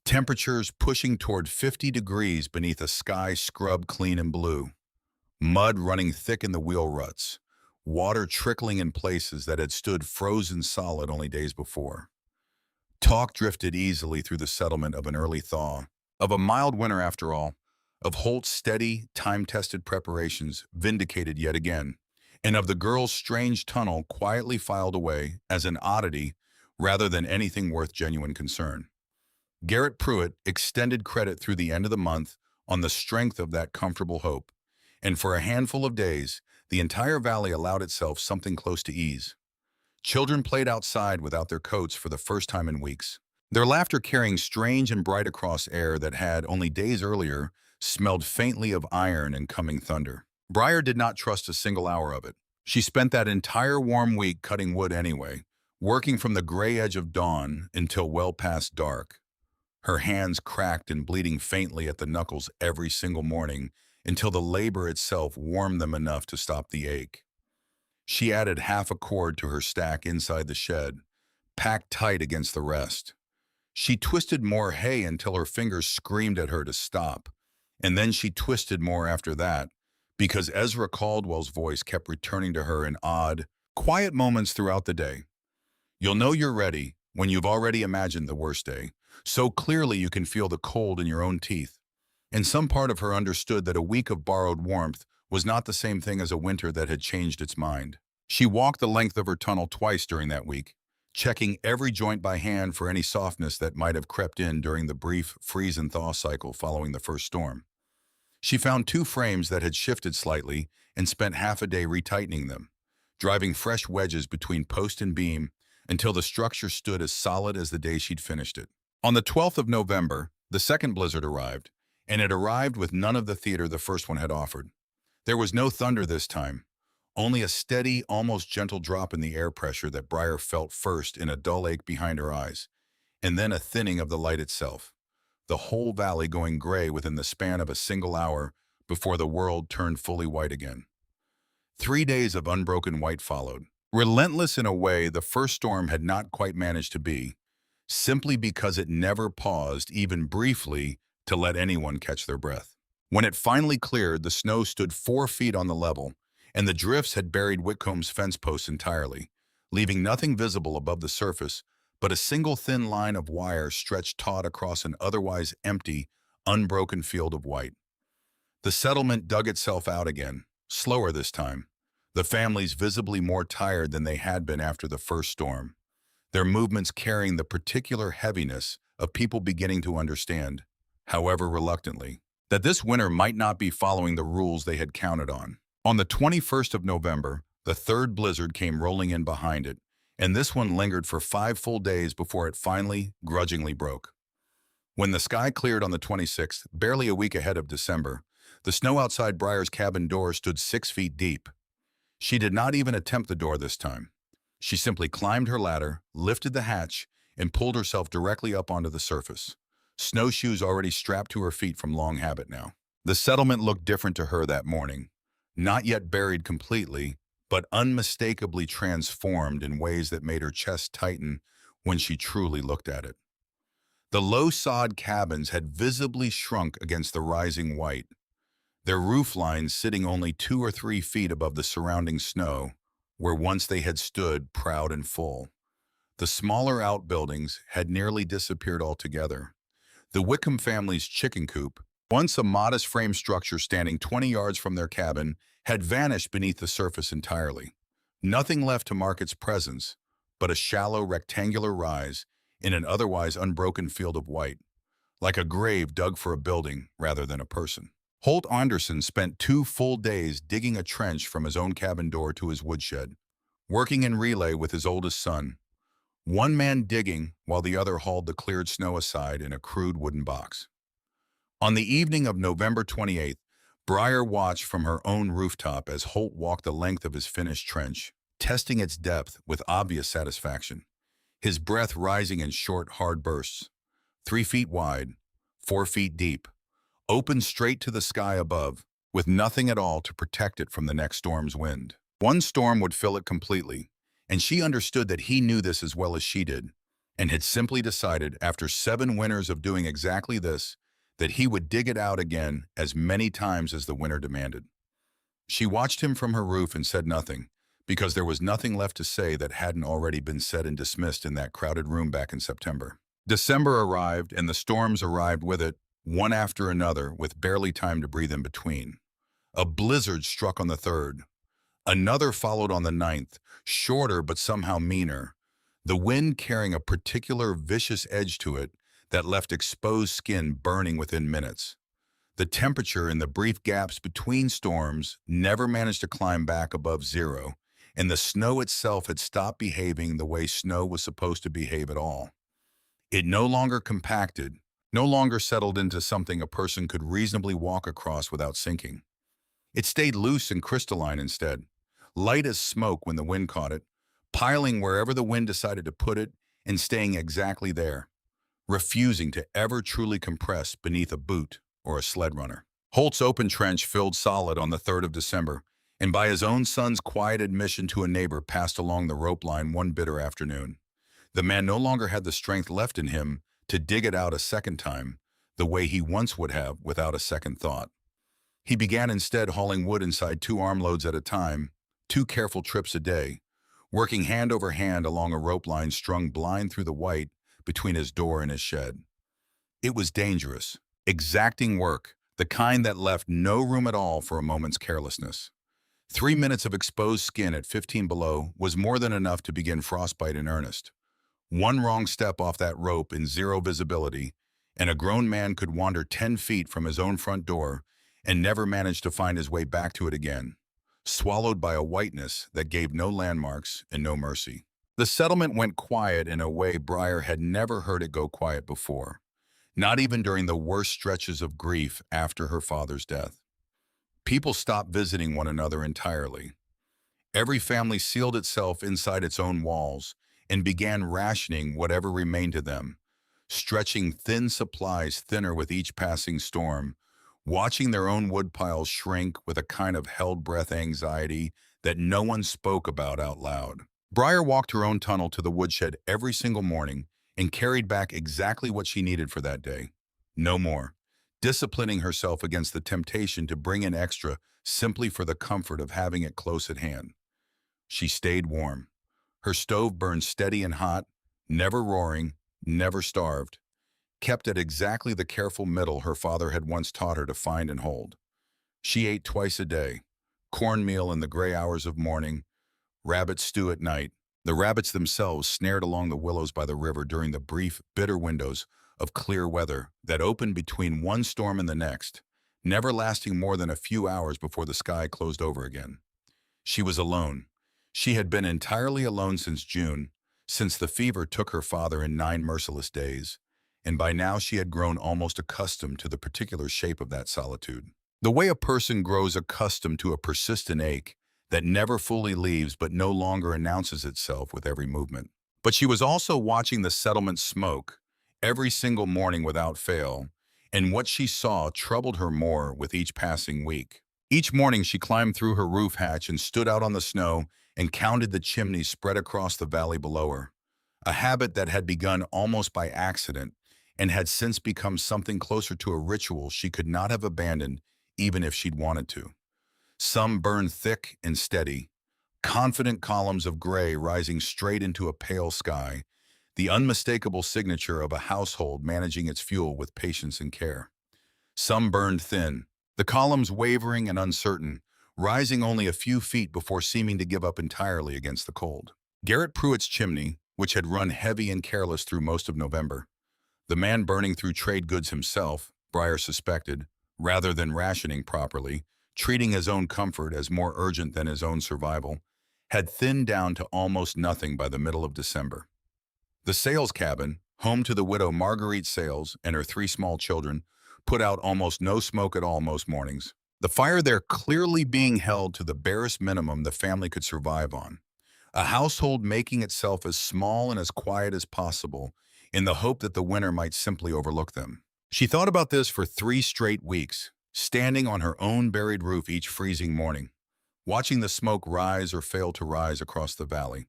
Temperatures pushing toward 50 degrees beneath a sky scrubbed clean and blue. Mud running thick in the wheel ruts. Water trickling in places that had stood frozen solid only days before. Talk drifted easily through the settlement of an early thaw, of a mild winter after all, of Holt's steady, time-tested preparations vindicated yet again, and of the girl's strange tunnel quietly filed away as an oddity rather than anything worth genuine concern. Garrett Pruitt extended credit through the end of the month on the strength of that comfortable hope, and for a handful of days, the entire valley allowed itself something close to ease. Children played outside without their coats for the first time in weeks, their laughter carrying strange and bright across air that had, only days earlier, smelled faintly of iron and coming thunder. Breyer did not trust a single hour of it. She spent that entire warm week cutting wood anyway, working from the gray edge of dawn until well past dark. Her hands cracked and bleeding faintly at the knuckles every single morning until the labor itself warmed them enough to stop the ache. She added half a cord to her stack inside the shed, packed tight against the rest. She twisted more hay until her fingers screamed at her to stop, and then she twisted more after that, because Ezra Caldwell's voice kept returning to her in odd, quiet moments throughout the day. You'll know you're ready when you've already imagined the worst day, so clearly you can feel the cold in your own teeth. And some part of her understood that a week of borrowed warmth was not the same thing as a winter that had changed its mind. She walked the length of her tunnel twice during that week, checking every joint by hand for any softness that might have crept in during the brief freeze and thaw cycle following the first storm. She found 2 frames that had shifted slightly and spent half a day retightening them, driving fresh wedges between post and beam until the structure stood as solid as the day she'd finished it. On the 12th of November, the second blizzard arrived, and it arrived with none of the theater the first one had offered. There was no thunder this time, only a steady, almost gentle drop in the air pressure that Breyer felt first in a dull ache behind her eyes, and then a thinning of the light itself. the whole valley going gray within the span of a single hour before the world turned fully white again. 3 days of unbroken white followed. Relentless in a way the first storm had not quite managed to be, simply because it never paused, even briefly, to let anyone catch their breath. When it finally cleared, the snow stood 4 feet on the level, and the drifts had buried Whitcomb's fence posts entirely, leaving nothing visible above the surface but a single thin line of wire stretched taut across an otherwise empty, unbroken field of white. The settlement dug itself out again, slower this time, the families visibly more tired than they had been after the first storm, their movements carrying the particular heaviness of people beginning to understand, however reluctantly, that this winter might not be following the rules they had counted on. On the 21st of November, the third blizzard came rolling in behind it, and this one lingered for 5 full days before it finally, grudgingly broke. When the sky cleared on the 26th, barely a week ahead of December, the snow outside Briar's cabin door stood 6 feet deep. She did not even attempt the door this time. She simply climbed her ladder, lifted the hatch, and pulled herself directly up onto the surface, snowshoes already strapped to her feet from long habit now. The settlement looked different to her that morning, not yet buried completely, but unmistakably transformed in ways that made her chest tighten when she truly looked at it. The low-sod cabins had visibly shrunk against the rising white, their roof lines sitting only 2 or 3 feet above the surrounding snow, where once they had stood proud and full. The smaller outbuildings had nearly disappeared altogether. The Wickham family's chicken coop, once a modest frame structure standing 20 yards from their cabin, had vanished beneath the surface entirely. Nothing left to mark its presence but a shallow rectangular rise in an otherwise unbroken field of white, like a grave dug for a building rather than a person. Holt Anderson spent 2 full days digging a trench from his own cabin door to his woodshed, working in relay with his oldest son, one man digging while the other hauled the cleared snow aside in a crude wooden box. On the evening of November 28th, Briar watched from her own rooftop as Holt walked the length of his finished trench, testing its depth with obvious satisfaction, his breath rising in short, hard bursts, 3 feet wide, 4 feet deep, open straight to the sky above, with nothing at all to protect it from the next storm's wind. One storm would fill it completely, and she understood that he knew this as well as she did, and had simply decided, after 7 winters of doing exactly this, that he would dig it out again as many times as the winter demanded. She watched him from her roof and said nothing, because there was nothing left to say that hadn't already been said and dismissed in that crowded room back in September. December arrived, and the storms arrived with it, one after another, with barely time to breathe in between. A blizzard struck on the 3rd. Another followed on the 9th, shorter but somehow meaner, the wind carrying a particular vicious edge to it that left exposed skin burning within minutes. The temperature in the brief gaps between storms never managed to climb back above zero, and the snow itself had stopped behaving the way snow was supposed to behave at all. It no longer compacted, no longer settled into something a person could reasonably walk across without sinking. It stayed loose and crystalline instead, light as smoke when the wind caught it, piling wherever the wind decided to put it and staying exactly there, refusing to ever truly compress beneath a boot or a sled runner. Holt's open trench filled solid on the 3rd of December, and by his own son's quiet admission to a neighbor passed along the rope line one bitter afternoon, the man no longer had the strength left in him to dig it out a second time, the way he once would have without a second thought. He began instead hauling wood inside 2 armloads at a time, 2 careful trips a day, working hand over hand along a rope line strung blind through the white between his door and his shed. It was dangerous, exacting work, the kind that left no room at all for a moment's carelessness. 3 minutes of exposed skin at 15 below was more than enough to begin frostbite in earnest. One wrong step off that rope in zero visibility, and a grown man could wander 10 feet from his own front door and never manage to find his way back to it again, swallowed by a whiteness that gave no landmarks and no mercy. The settlement went quiet in a way Briar had never heard it go quiet before, not even during the worst stretches of grief after her father's death. People stopped visiting one another entirely. Every family sealed itself inside its own walls and began rationing whatever remained to them, stretching thin supplies thinner with each passing storm, watching their own woodpiles shrink with a kind of held-breath anxiety that no one spoke about out loud. Briar walked her own tunnel to the woodshed every single morning and carried back exactly what she needed for that day. No more. Disciplining herself against the temptation to bring in extra simply for the comfort of having it close at hand. She stayed warm. Her stove burned steady and hot, never roaring, never starved, kept at exactly the careful middle her father had once taught her to find and hold. She ate twice a day, cornmeal in the gray hours of morning, rabbit stew at night, the rabbits themselves snared along the willows by the river during the brief, bitter windows of clear weather that opened between one storm and the next, never lasting more than a few hours before the sky closed over again. She was alone. She had been entirely alone since June, since the fever took her father in 9 merciless days, and by now she had grown almost accustomed to the particular shape of that solitude. The way a person grows accustomed to a persistent ache that never fully leaves but no longer announces itself with every movement. But she was also watching the settlement smoke every single morning without fail, and what she saw troubled her more with each passing week. Each morning she climbed through her roof hatch and stood out on the snow and counted the chimneys spread across the valley below her, a habit that had begun almost by accident and had since become something closer to a ritual she could not have abandoned even if she'd wanted to. Some burned thick and steady, confident columns of gray rising straight into a pale sky, the unmistakable signature of a household managing its fuel with patience and care. Some burned thin, the columns wavering and uncertain, rising only a few feet before seeming to give up entirely against the cold. Garrett Pruitt's chimney, which had run heavy and careless through most of November, the man burning through trade goods himself, Briar suspected, rather than rationing properly, treating his own comfort as more urgent than his own survival, had thinned down to almost nothing by the middle of December. The Sales cabin, home to the widow Marguerite Sales and her 3 small children, put out almost no smoke at all most mornings, the fire there clearly being held to the barest minimum the family could survive on, a household making itself as small and as quiet as possible in the hope that the winter might simply overlook them. She thought about this for 3 straight weeks, standing on her own buried roof each freezing morning, watching the smoke rise or fail to rise across the valley,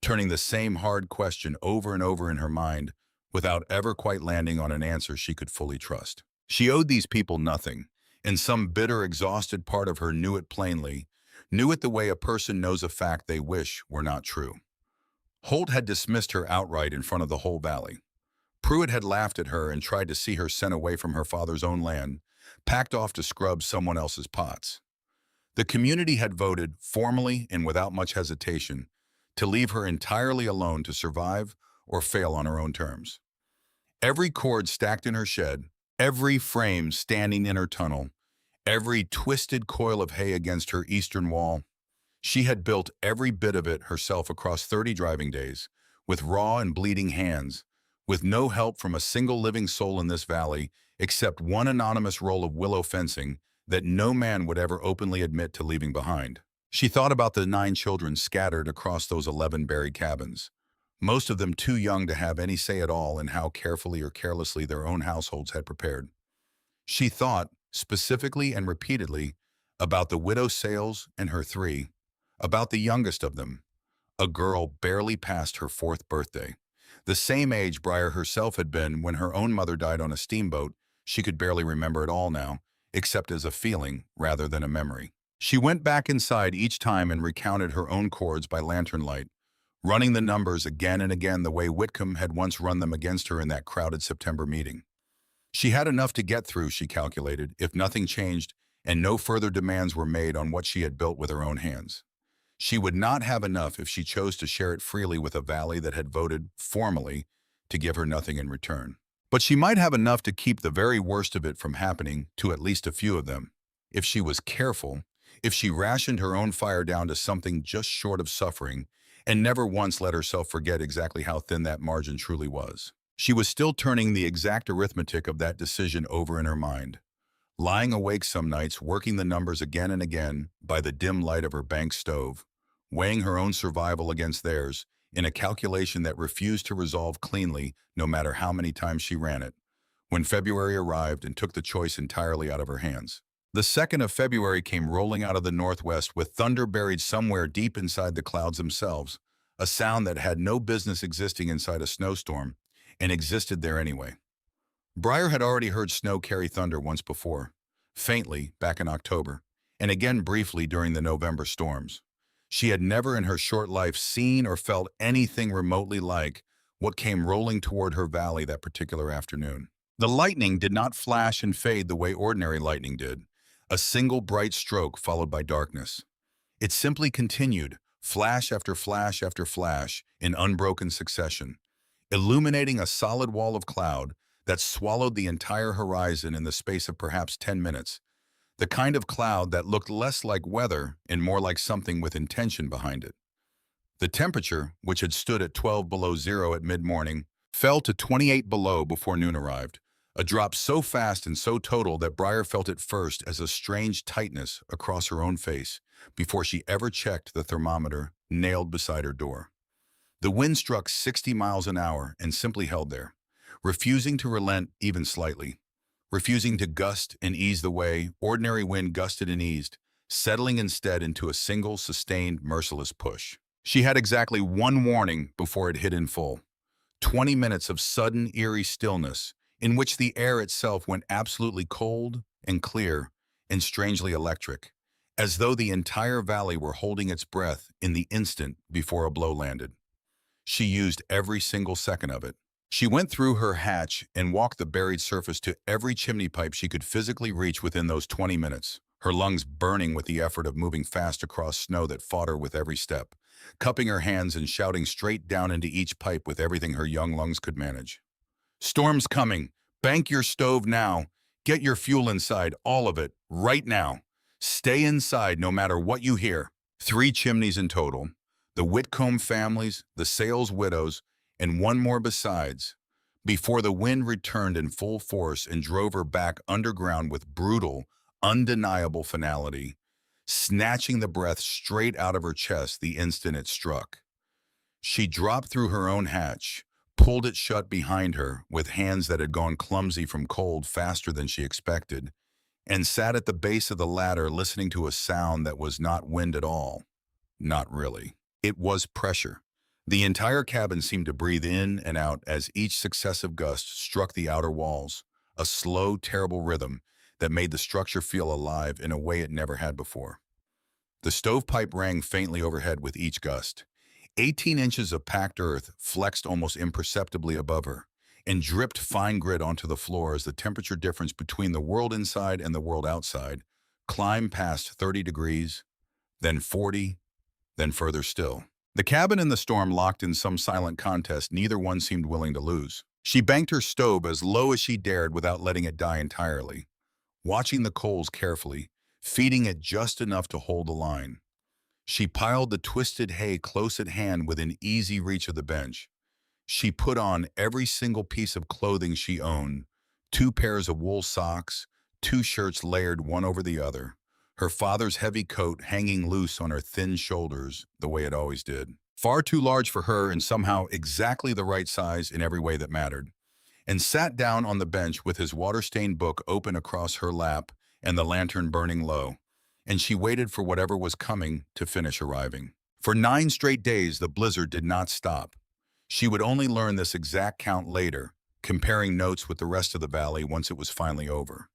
turning the same hard question over and over in her mind without ever quite landing on an answer she could fully trust. She owed these people nothing, and some bitter, exhausted part of her knew it plainly, knew it the way a person knows a fact they wish were not true. Holt had dismissed her outright in front of the whole valley. Pruitt had laughed at her and tried to see her sent away from her father's own land, packed off to scrub someone else's pots. The community had voted, formally and without much hesitation, to leave her entirely alone to survive or fail on her own terms. Every cord stacked in her shed, every frame standing in her tunnel, every twisted coil of hay against her eastern wall, she had built every bit of it herself across 30 driving days, with raw and bleeding hands, with no help from a single living soul in this valley except one anonymous roll of willow fencing that no man would ever openly admit to leaving behind. She thought about the 9 children scattered across those 11 buried cabins, most of them too young to have any say at all in how carefully or carelessly their own households had prepared. She thought, specifically and repeatedly, about the widow Sales and her 3, about the youngest of them, a girl barely past her 4th birthday, the same age Briar herself had been when her own mother died on a steamboat. She could barely remember it all now, except as a feeling rather than a memory. She went back inside each time and recounted her own chords by lantern light, running the numbers again and again the way Whitcomb had once run them against her in that crowded September meeting. She had enough to get through, she calculated, if nothing changed and no further demands were made on what she had built with her own hands. She would not have enough if she chose to share it freely with a valley that had voted, formally, to give her nothing in return. But she might have enough to keep the very worst of it from happening to at least a few of them, if she was careful, if she rationed her own fire down to something just short of suffering, and never once let herself forget exactly how thin that margin truly was. She was still turning the exact arithmetic of that decision over in her mind, lying awake some nights working the numbers again and again by the dim light of her bank stove, weighing her own survival against theirs, in a calculation that refused to resolve cleanly no matter how many times she ran it, when February arrived and took the choice entirely out of her hands. The 2nd of February came rolling out of the northwest with thunder buried somewhere deep inside the clouds themselves, a sound that had no business existing inside a snowstorm, and existed there anyway. Briar had already heard snow carry thunder once before, faintly back in October, and again briefly during the November storms. She had never in her short life seen or felt anything remotely like what came rolling toward her valley that particular afternoon. The lightning did not flash and fade the way ordinary lightning did, a single bright stroke followed by darkness. It simply continued, flash after flash after flash, in unbroken succession, illuminating a solid wall of cloud that swallowed the entire horizon in the space of perhaps 10 minutes, the kind of cloud that looked less like weather and more like something with intention behind it. The temperature, which had stood at 12 below zero at mid-morning, fell to 28 below before noon arrived, a drop so fast and so total that Briar felt it first as a strange tightness across her own face before she ever checked the thermometer nailed beside her door. The wind struck 60 miles an hour and simply held there, refusing to relent even slightly, refusing to gust and ease the way ordinary wind gusted and eased, settling instead into a single, sustained, merciless push. She had exactly one warning before it hit in full. 20 minutes of sudden, eerie stillness in which the air itself went absolutely cold and clear and strangely electric, as though the entire valley were holding its breath in the instant before a blow landed. She used every single second of it. She went through her hatch and walked the buried surface to every chimney pipe she could physically reach within those 20 minutes, her lungs burning with the effort of moving fast across snow that fought her with every step, cupping her hands and shouting straight down into each pipe with everything her young lungs could manage. "Storm's coming. Bank your stove now. Get your fuel inside, all of it, right now. Stay inside no matter what you hear." 3 chimneys in total. The Whitcomb families, the Sales widows, and one more besides, before the wind returned in full force and drove her back underground with brutal, undeniable finality, snatching the breath straight out of her chest the instant it struck. She dropped through her own hatch, pulled it shut behind her with hands that had gone clumsy from cold faster than she expected, and sat at the base of the ladder listening to a sound that was not wind at all. Not really. It was pressure. The entire cabin seemed to breathe in and out as each successive gust struck the outer walls, a slow, terrible rhythm that made the structure feel alive in a way it never had before. The stovepipe rang faintly overhead with each gust. 18 inches of packed earth flexed almost imperceptibly above her and dripped fine grit onto the floor as the temperature difference between the world inside and the world outside climbed past 30 degrees, then 40, then further still. The cabin and the storm locked in some silent contest neither one seemed willing to lose. She banked her stove as low as she dared without letting it die entirely, watching the coals carefully, feeding it just enough to hold the line. She piled the twisted hay close at hand within easy reach of the bench. She put on every single piece of clothing she owned, 2 pairs of wool socks, 2 shirts layered one over the other, her father's heavy coat hanging loose on her thin shoulders the way it always did. Far too large for her and somehow exactly the right size in every way that mattered, and sat down on the bench with his water-stained book open across her lap and the lantern burning low, and she waited for whatever was coming to finish arriving. For 9 straight days, the blizzard did not stop. She would only learn this exact count later, comparing notes with the rest of the valley once it was finally over.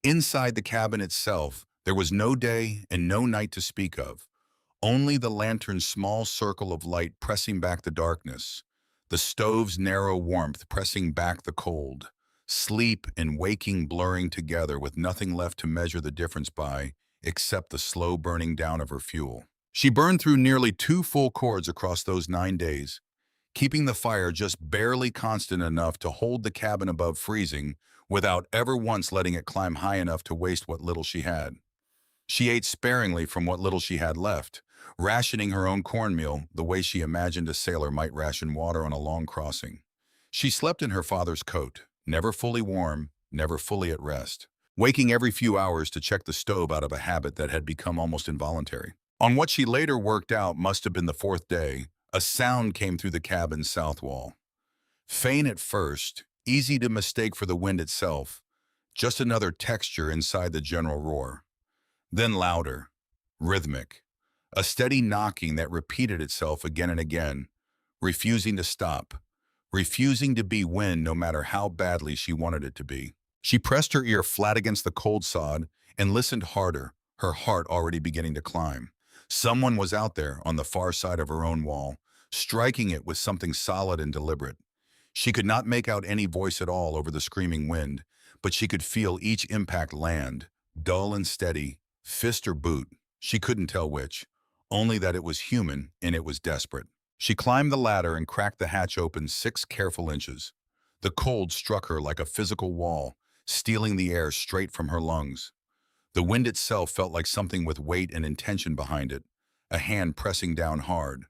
Inside the cabin itself, there was no day and no night to speak of, only the lantern's small circle of light pressing back the darkness, the stove's narrow warmth pressing back the cold, sleep and waking blurring together with nothing left to measure the difference by except the slow burning down of her fuel. She burned through nearly 2 full cords across those 9 days, keeping the fire just barely constant enough to hold the cabin above freezing without ever once letting it climb high enough to waste what little she had. She ate sparingly from what little she had left, rationing her own cornmeal the way she imagined a sailor might ration water on a long crossing. She slept in her father's coat, never fully warm, never fully at rest, waking every few hours to check the stove out of a habit that had become almost involuntary. On what she later worked out must have been the 4th day, A sound came through the cabin's south wall. Faint at first, easy to mistake for the wind itself, just another texture inside the general roar. Then louder, rhythmic, a steady knocking that repeated itself again and again, refusing to stop, refusing to be wind no matter how badly she wanted it to be. She pressed her ear flat against the cold sod and listened harder, her heart already beginning to climb. Someone was out there on the far side of her own wall, striking it with something solid and deliberate. She could not make out any voice at all over the screaming wind, but she could feel each impact land, dull and steady, fist or boot. She couldn't tell which, only that it was human and it was desperate. She climbed the ladder and cracked the hatch open 6 careful inches. The cold struck her like a physical wall, stealing the air straight from her lungs. The wind itself felt like something with weight and intention behind it, a hand pressing down hard.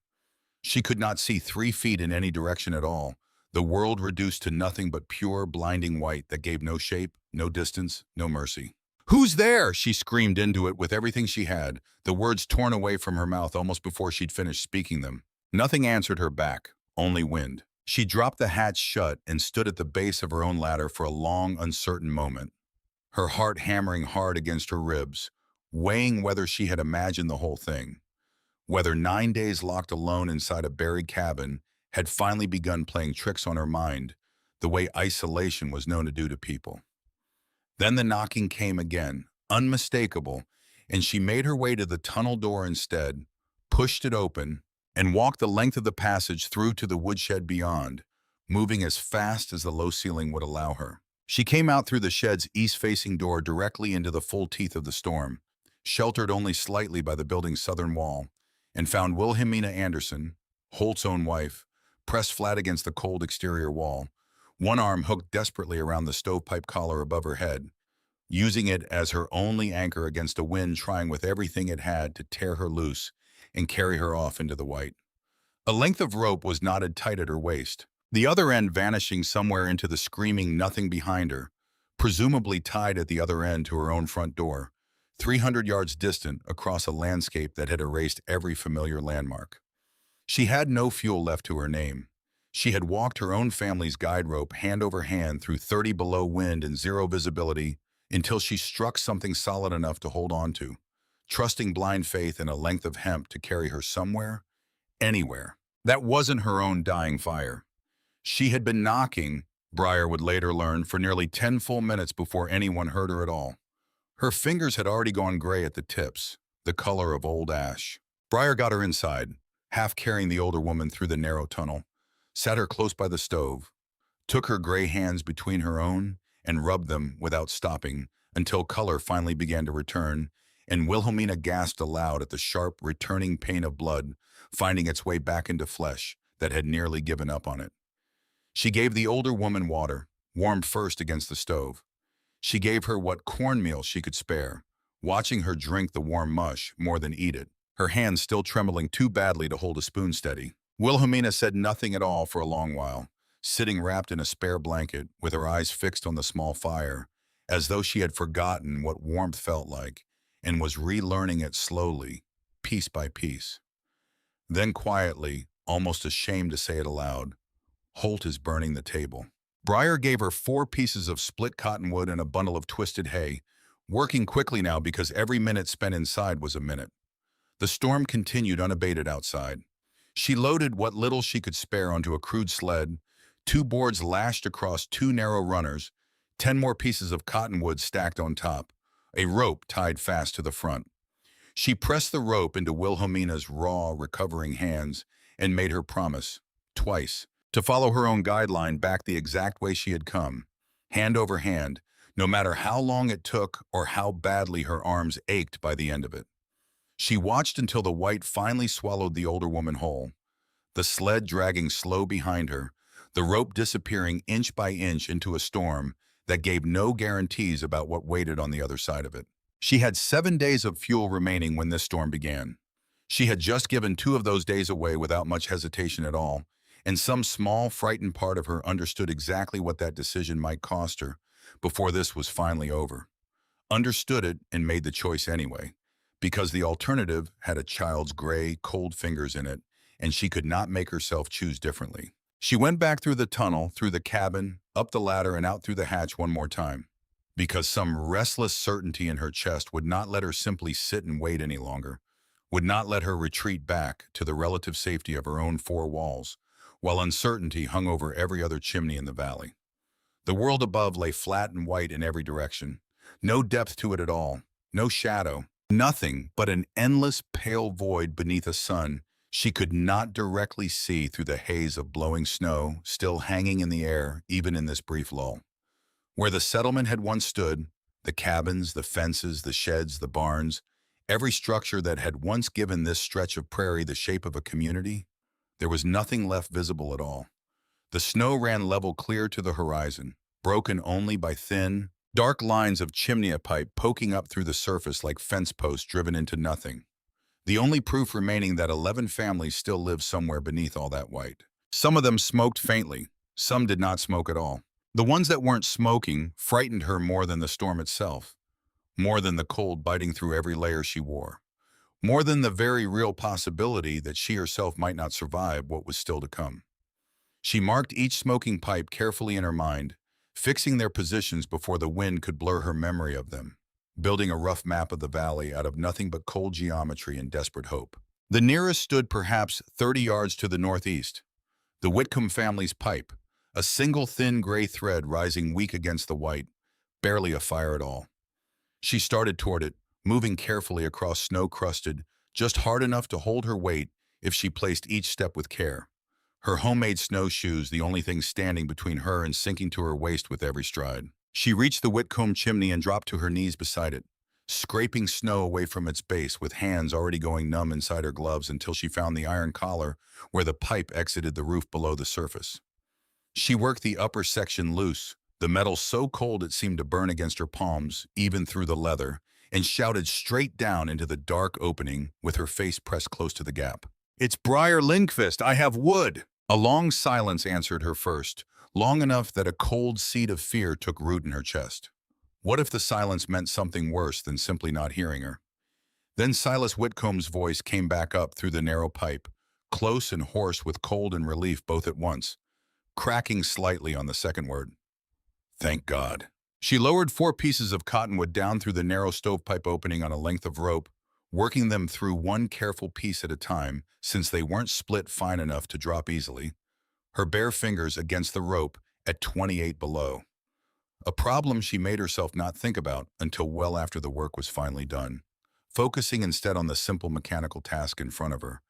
She could not see 3 feet in any direction at all, the world reduced to nothing but pure, blinding white that gave no shape, no distance, no mercy. "Who's there?" she screamed into it with everything she had, the words torn away from her mouth almost before she'd finished speaking them. Nothing answered her back, only wind. She dropped the hatch shut and stood at the base of her own ladder for a long, uncertain moment, her heart hammering hard against her ribs, weighing whether she had imagined the whole thing, whether 9 days locked alone inside a buried cabin had finally begun playing tricks on her mind, the way isolation was known to do to people. Then the knocking came again, unmistakable, and she made her way to the tunnel door instead, pushed it open, and walked the length of the passage through to the woodshed beyond, moving as fast as the low ceiling would allow her. She came out through the shed's east-facing door directly into the full teeth of the storm, sheltered only slightly by the building's southern wall, and found Wilhelmina Anderson, Holt's own wife, pressed flat against the cold exterior wall, one arm hooked desperately around the stovepipe collar above her head, using it as her only anchor against a wind trying with everything it had to tear her loose and carry her off into the white. A length of rope was knotted tight at her waist, the other end vanishing somewhere into the screaming nothing behind her, presumably tied at the other end to her own front door, 300 yards distant across a landscape that had erased every familiar landmark. She had no fuel left to her name. She had walked her own family's guide rope hand over hand through 30 below wind and 0 visibility until she struck something solid enough to hold on to, trusting blind faith in a length of hemp to carry her somewhere, anywhere. That wasn't her own dying fire. She had been knocking, Breyer would later learn, for nearly 10 full minutes before anyone heard her at all. Her fingers had already gone gray at the tips, the color of old ash. Breyer got her inside, half carrying the older woman through the narrow tunnel, sat her close by the stove, took her gray hands between her own and rubbed them without stopping until color finally began to return, and Wilhelmina gasped aloud at the sharp, returning pain of blood finding its way back into flesh that had nearly given up on it. She gave the older woman water, warmed first against the stove. She gave her what cornmeal she could spare, watching her drink the warm mush more than eat it, her hands still trembling too badly to hold a spoon steady. Wilhelmina said nothing at all for a long while, sitting wrapped in a spare blanket with her eyes fixed on the small fire, as though she had forgotten what warmth felt like and was relearning it slowly, piece by piece. Then quietly, almost ashamed to say it aloud, "Holt is burning the table." Breyer gave her 4 pieces of split cottonwood and a bundle of twisted hay, working quickly now because every minute spent inside was a minute. The storm continued unabated outside. She loaded what little she could spare onto a crude sled, 2 boards lashed across 2 narrow runners, 10 more pieces of cottonwood stacked on top, a rope tied fast to the front. She pressed the rope into Wilhelmina's raw, recovering hands and made her promise, twice, to follow her own guideline back the exact way she had come, hand over hand, no matter how long it took or how badly her arms ached by the end of it. She watched until the white finally swallowed the older woman whole, the sled dragging slow behind her, the rope disappearing inch by inch into a storm that gave no guarantees about what waited on the other side of it. She had 7 days of fuel remaining when this storm began. She had just given 2 of those days away without much hesitation at all, and some small, frightened part of her understood exactly what that decision might cost her before this was finally over. Understood it and made the choice anyway, because the alternative had a child's gray, cold fingers in it and she could not make herself choose differently. She went back through the tunnel, through the cabin, up the ladder, and out through the hatch one more time, because some restless certainty in her chest would not let her simply sit and wait any longer, would not let her retreat back to the relative safety of her own four walls, while uncertainty hung over every other chimney in the valley. The world above lay flat and white in every direction, no depth to it at all, no shadow, nothing but an endless pale void beneath a sun she could not directly see through the haze of blowing snow still hanging in the air even in this brief lull. Where the settlement had once stood, the cabins, the fences, the sheds, the barns, every structure that had once given this stretch of prairie the shape of a community, there was nothing left visible at all. The snow ran level clear to the horizon, broken only by thin, dark lines of chimney pipe poking up through the surface like fence posts driven into nothing. The only proof remaining that 11 families still lived somewhere beneath all that white. Some of them smoked faintly, some did not smoke at all. The ones that weren't smoking frightened her more than the storm itself, more than the cold biting through every layer she wore, more than the very real possibility that she herself might not survive what was still to come. She marked each smoking pipe carefully in her mind, fixing their positions before the wind could blur her memory of them, building a rough map of the valley out of nothing but cold geometry and desperate hope. The nearest stood perhaps 30 yards to the northeast, the Whitcomb family's pipe, a single thin gray thread rising weak against the white, barely a fire at all. She started toward it, moving carefully across snow-crusted, just hard enough to hold her weight if she placed each step with care. Her homemade snowshoes the only thing standing between her and sinking to her waist with every stride. She reached the Whitcomb chimney and dropped to her knees beside it, scraping snow away from its base with hands already going numb inside her gloves until she found the iron collar where the pipe exited the roof below the surface. She worked the upper section loose, the metal so cold it seemed to burn against her palms, even through the leather, and shouted straight down into the dark opening with her face pressed close to the gap. "It's Briar Lindqvist, I have wood!" A long silence answered her first, long enough that a cold seed of fear took root in her chest. What if the silence meant something worse than simply not hearing her? Then Silas Whitcomb's voice came back up through the narrow pipe, close and hoarse with cold and relief both at once, cracking slightly on the second word. "Thank God." She lowered 4 pieces of cottonwood down through the narrow stovepipe opening on a length of rope, working them through one careful piece at a time since they weren't split fine enough to drop easily, her bare fingers against the rope at 28 below. A problem she made herself not think about until well after the work was finally done, focusing instead on the simple mechanical task in front of her.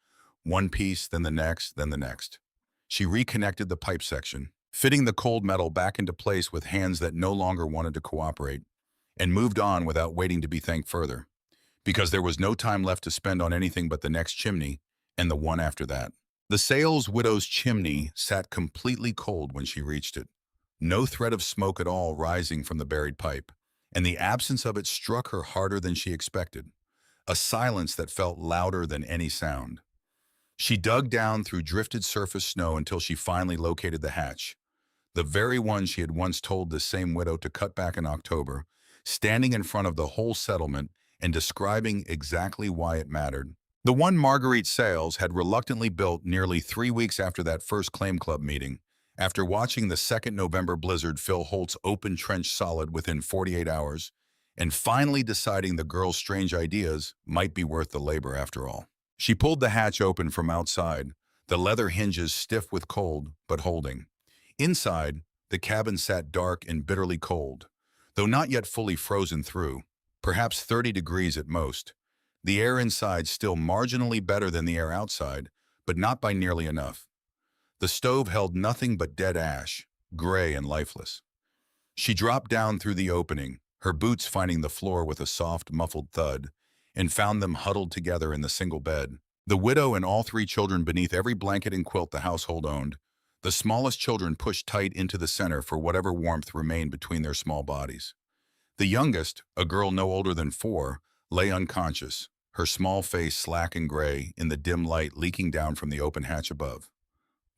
One piece, then the next, then the next. She reconnected the pipe section, fitting the cold metal back into place with hands that no longer wanted to cooperate, and moved on without waiting to be thanked further, because there was no time left to spend on anything but the next chimney and the one after that. The Sales widow's chimney sat completely cold when she reached it, no thread of smoke at all rising from the buried pipe, and the absence of it struck her harder than she expected, a silence that felt louder than any sound. She dug down through drifted surface snow until she finally located the hatch, the very one she had once told this same widow to cut back in October, standing in front of the whole settlement and describing exactly why it mattered. The one Marguerite Sales had reluctantly built nearly 3 weeks after that first Claim Club meeting, after watching the second November blizzard fill Holt's open trench solid within 48 hours, and finally deciding the girl's strange ideas might be worth the labor after all. She pulled the hatch open from outside, the leather hinges stiff with cold, but holding. Inside, the cabin sat dark and bitterly cold, though not yet fully frozen through, perhaps 30 degrees at most. The air inside still marginally better than the air outside, but not by nearly enough. The stove held nothing but dead ash, gray and lifeless. She dropped down through the opening, her boots finding the floor with a soft, muffled thud, and found them huddled together in the single bed. The widow and all 3 children beneath every blanket and quilt the household owned, the smallest children pushed tight into the center for whatever warmth remained between their small bodies. The youngest, a girl no older than 4, lay unconscious, her small face slack and gray in the dim light leaking down from the open hatch above.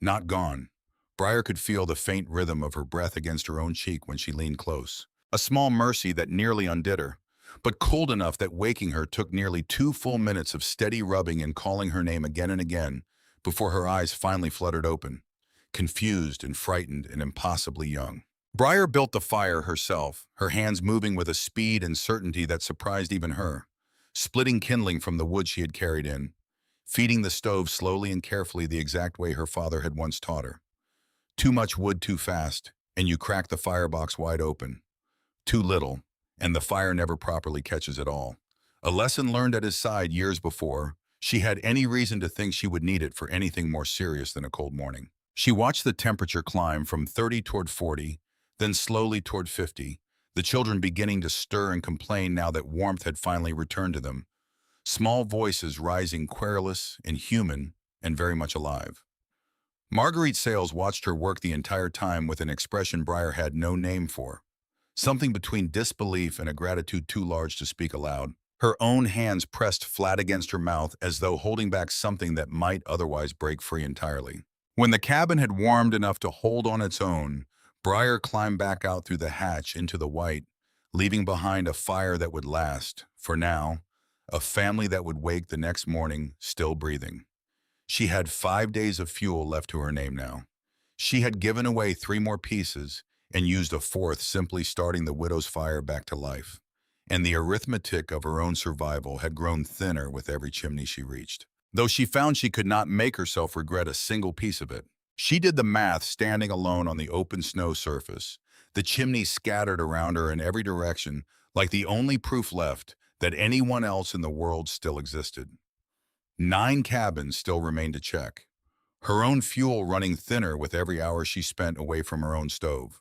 Not gone. Briar could feel the faint rhythm of her breath against her own cheek when she leaned close. A small mercy that nearly undid her, but cold enough that waking her took nearly 2 full minutes of steady rubbing and calling her name again and again, before her eyes finally fluttered open, confused and frightened and impossibly young. Briar built the fire herself, her hands moving with a speed and certainty that surprised even her, splitting kindling from the wood she had carried in, feeding the stove slowly and carefully the exact way her father had once taught her. Too much wood too fast, and you crack the firebox wide open. Too little, and the fire never properly catches at all. A lesson learned at his side years before she had any reason to think she would need it for anything more serious than a cold morning. She watched the temperature climb from 30 toward 40, then slowly toward 50, the children beginning to stir and complain now that warmth had finally returned to them, small voices rising querulous and human and very much alive. Marguerite Sales watched her work the entire time with an expression Briar had no name for, something between disbelief and a gratitude too large to speak aloud. Her own hands pressed flat against her mouth as though holding back something that might otherwise break free entirely. When the cabin had warmed enough to hold on its own, Briar climbed back out through the hatch into the white, leaving behind a fire that would last, for now, a family that would wake the next morning still breathing. She had 5 days of fuel left to her name now. She had given away 3 more pieces and used a 4th simply starting the widow's fire back to life. And the arithmetic of her own survival had grown thinner with every chimney she reached. Though she found she could not make herself regret a single piece of it. She did the math standing alone on the open snow surface, the chimneys scattered around her in every direction, like the only proof left that anyone else in the world still existed. 9 cabins still remained to check, her own fuel running thinner with every hour she spent away from her own stove.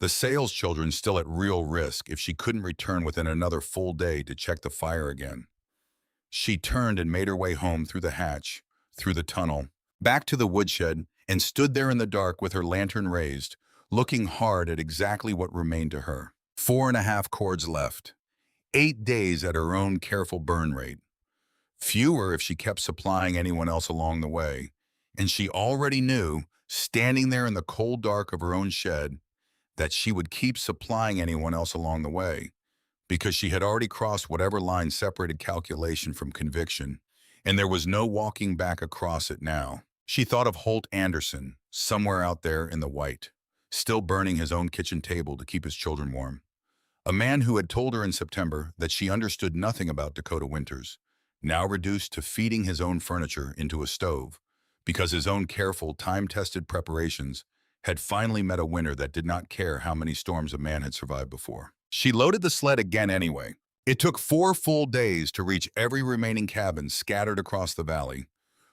The Sales children still at real risk if she couldn't return within another full day to check the fire again. She turned and made her way home through the hatch, through the tunnel, back to the woodshed, and stood there in the dark with her lantern raised, looking hard at exactly what remained to her. 4.5 cords left. 8 days at her own careful burn rate. Fewer if she kept supplying anyone else along the way. And she already knew, standing there in the cold dark of her own shed, that she would keep supplying anyone else along the way, because she had already crossed whatever line separated calculation from conviction, and there was no walking back across it now. She thought of Holt Anderson, somewhere out there in the white, still burning his own kitchen table to keep his children warm. A man who had told her in September that she understood nothing about Dakota winters, now reduced to feeding his own furniture into a stove, because his own careful, time-tested preparations had finally met a winter that did not care how many storms a man had survived before. She loaded the sled again anyway. It took 4 full days to reach every remaining cabin scattered across the valley.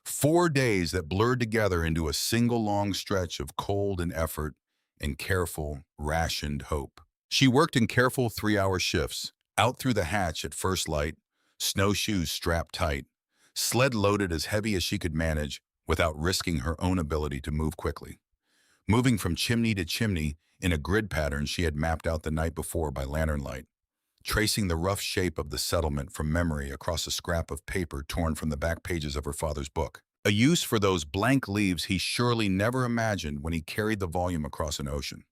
4 days that blurred together into a single long stretch of cold and effort and careful, rationed hope. She worked in careful 3-hour shifts, out through the hatch at first light, snowshoes strapped tight, sled loaded as heavy as she could manage without risking her own ability to move quickly. Moving from chimney to chimney in a grid pattern she had mapped out the night before by lantern light, tracing the rough shape of the settlement from memory across a scrap of paper torn from the back pages of her father's book. A use for those blank leaves he surely never imagined when he carried the volume across an ocean.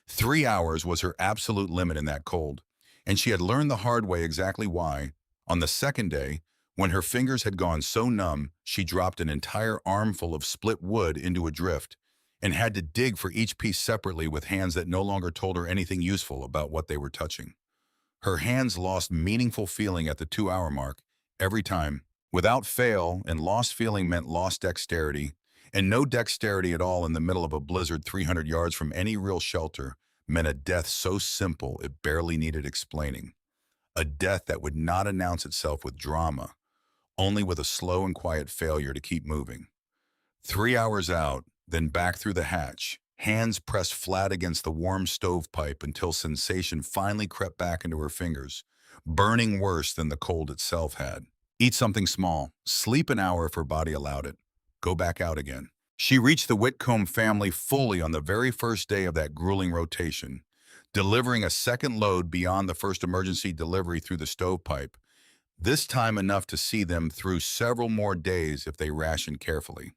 3 hours was her absolute limit in that cold, and she had learned the hard way exactly why. On the second day, when her fingers had gone so numb she dropped an entire armful of split wood into a drift, and had to dig for each piece separately with hands that no longer told her anything useful about what they were touching. Her hands lost meaningful feeling at the 2-hour mark, every time, without fail, and lost feeling meant lost dexterity, and no dexterity at all in the middle of a blizzard 300 yards from any real shelter meant a death so simple it barely needed explaining. A death that would not announce itself with drama, only with a slow and quiet failure to keep moving. 3 hours out, then back through the hatch, hands pressed flat against the warm stovepipe until sensation finally crept back into her fingers, burning worse than the cold itself had. Eat something small, sleep an hour if her body allowed it, go back out again. She reached the Whitcomb family fully on the very first day of that grueling rotation, delivering a second load beyond the first emergency delivery through the stovepipe, this time enough to see them through several more days if they rationed carefully.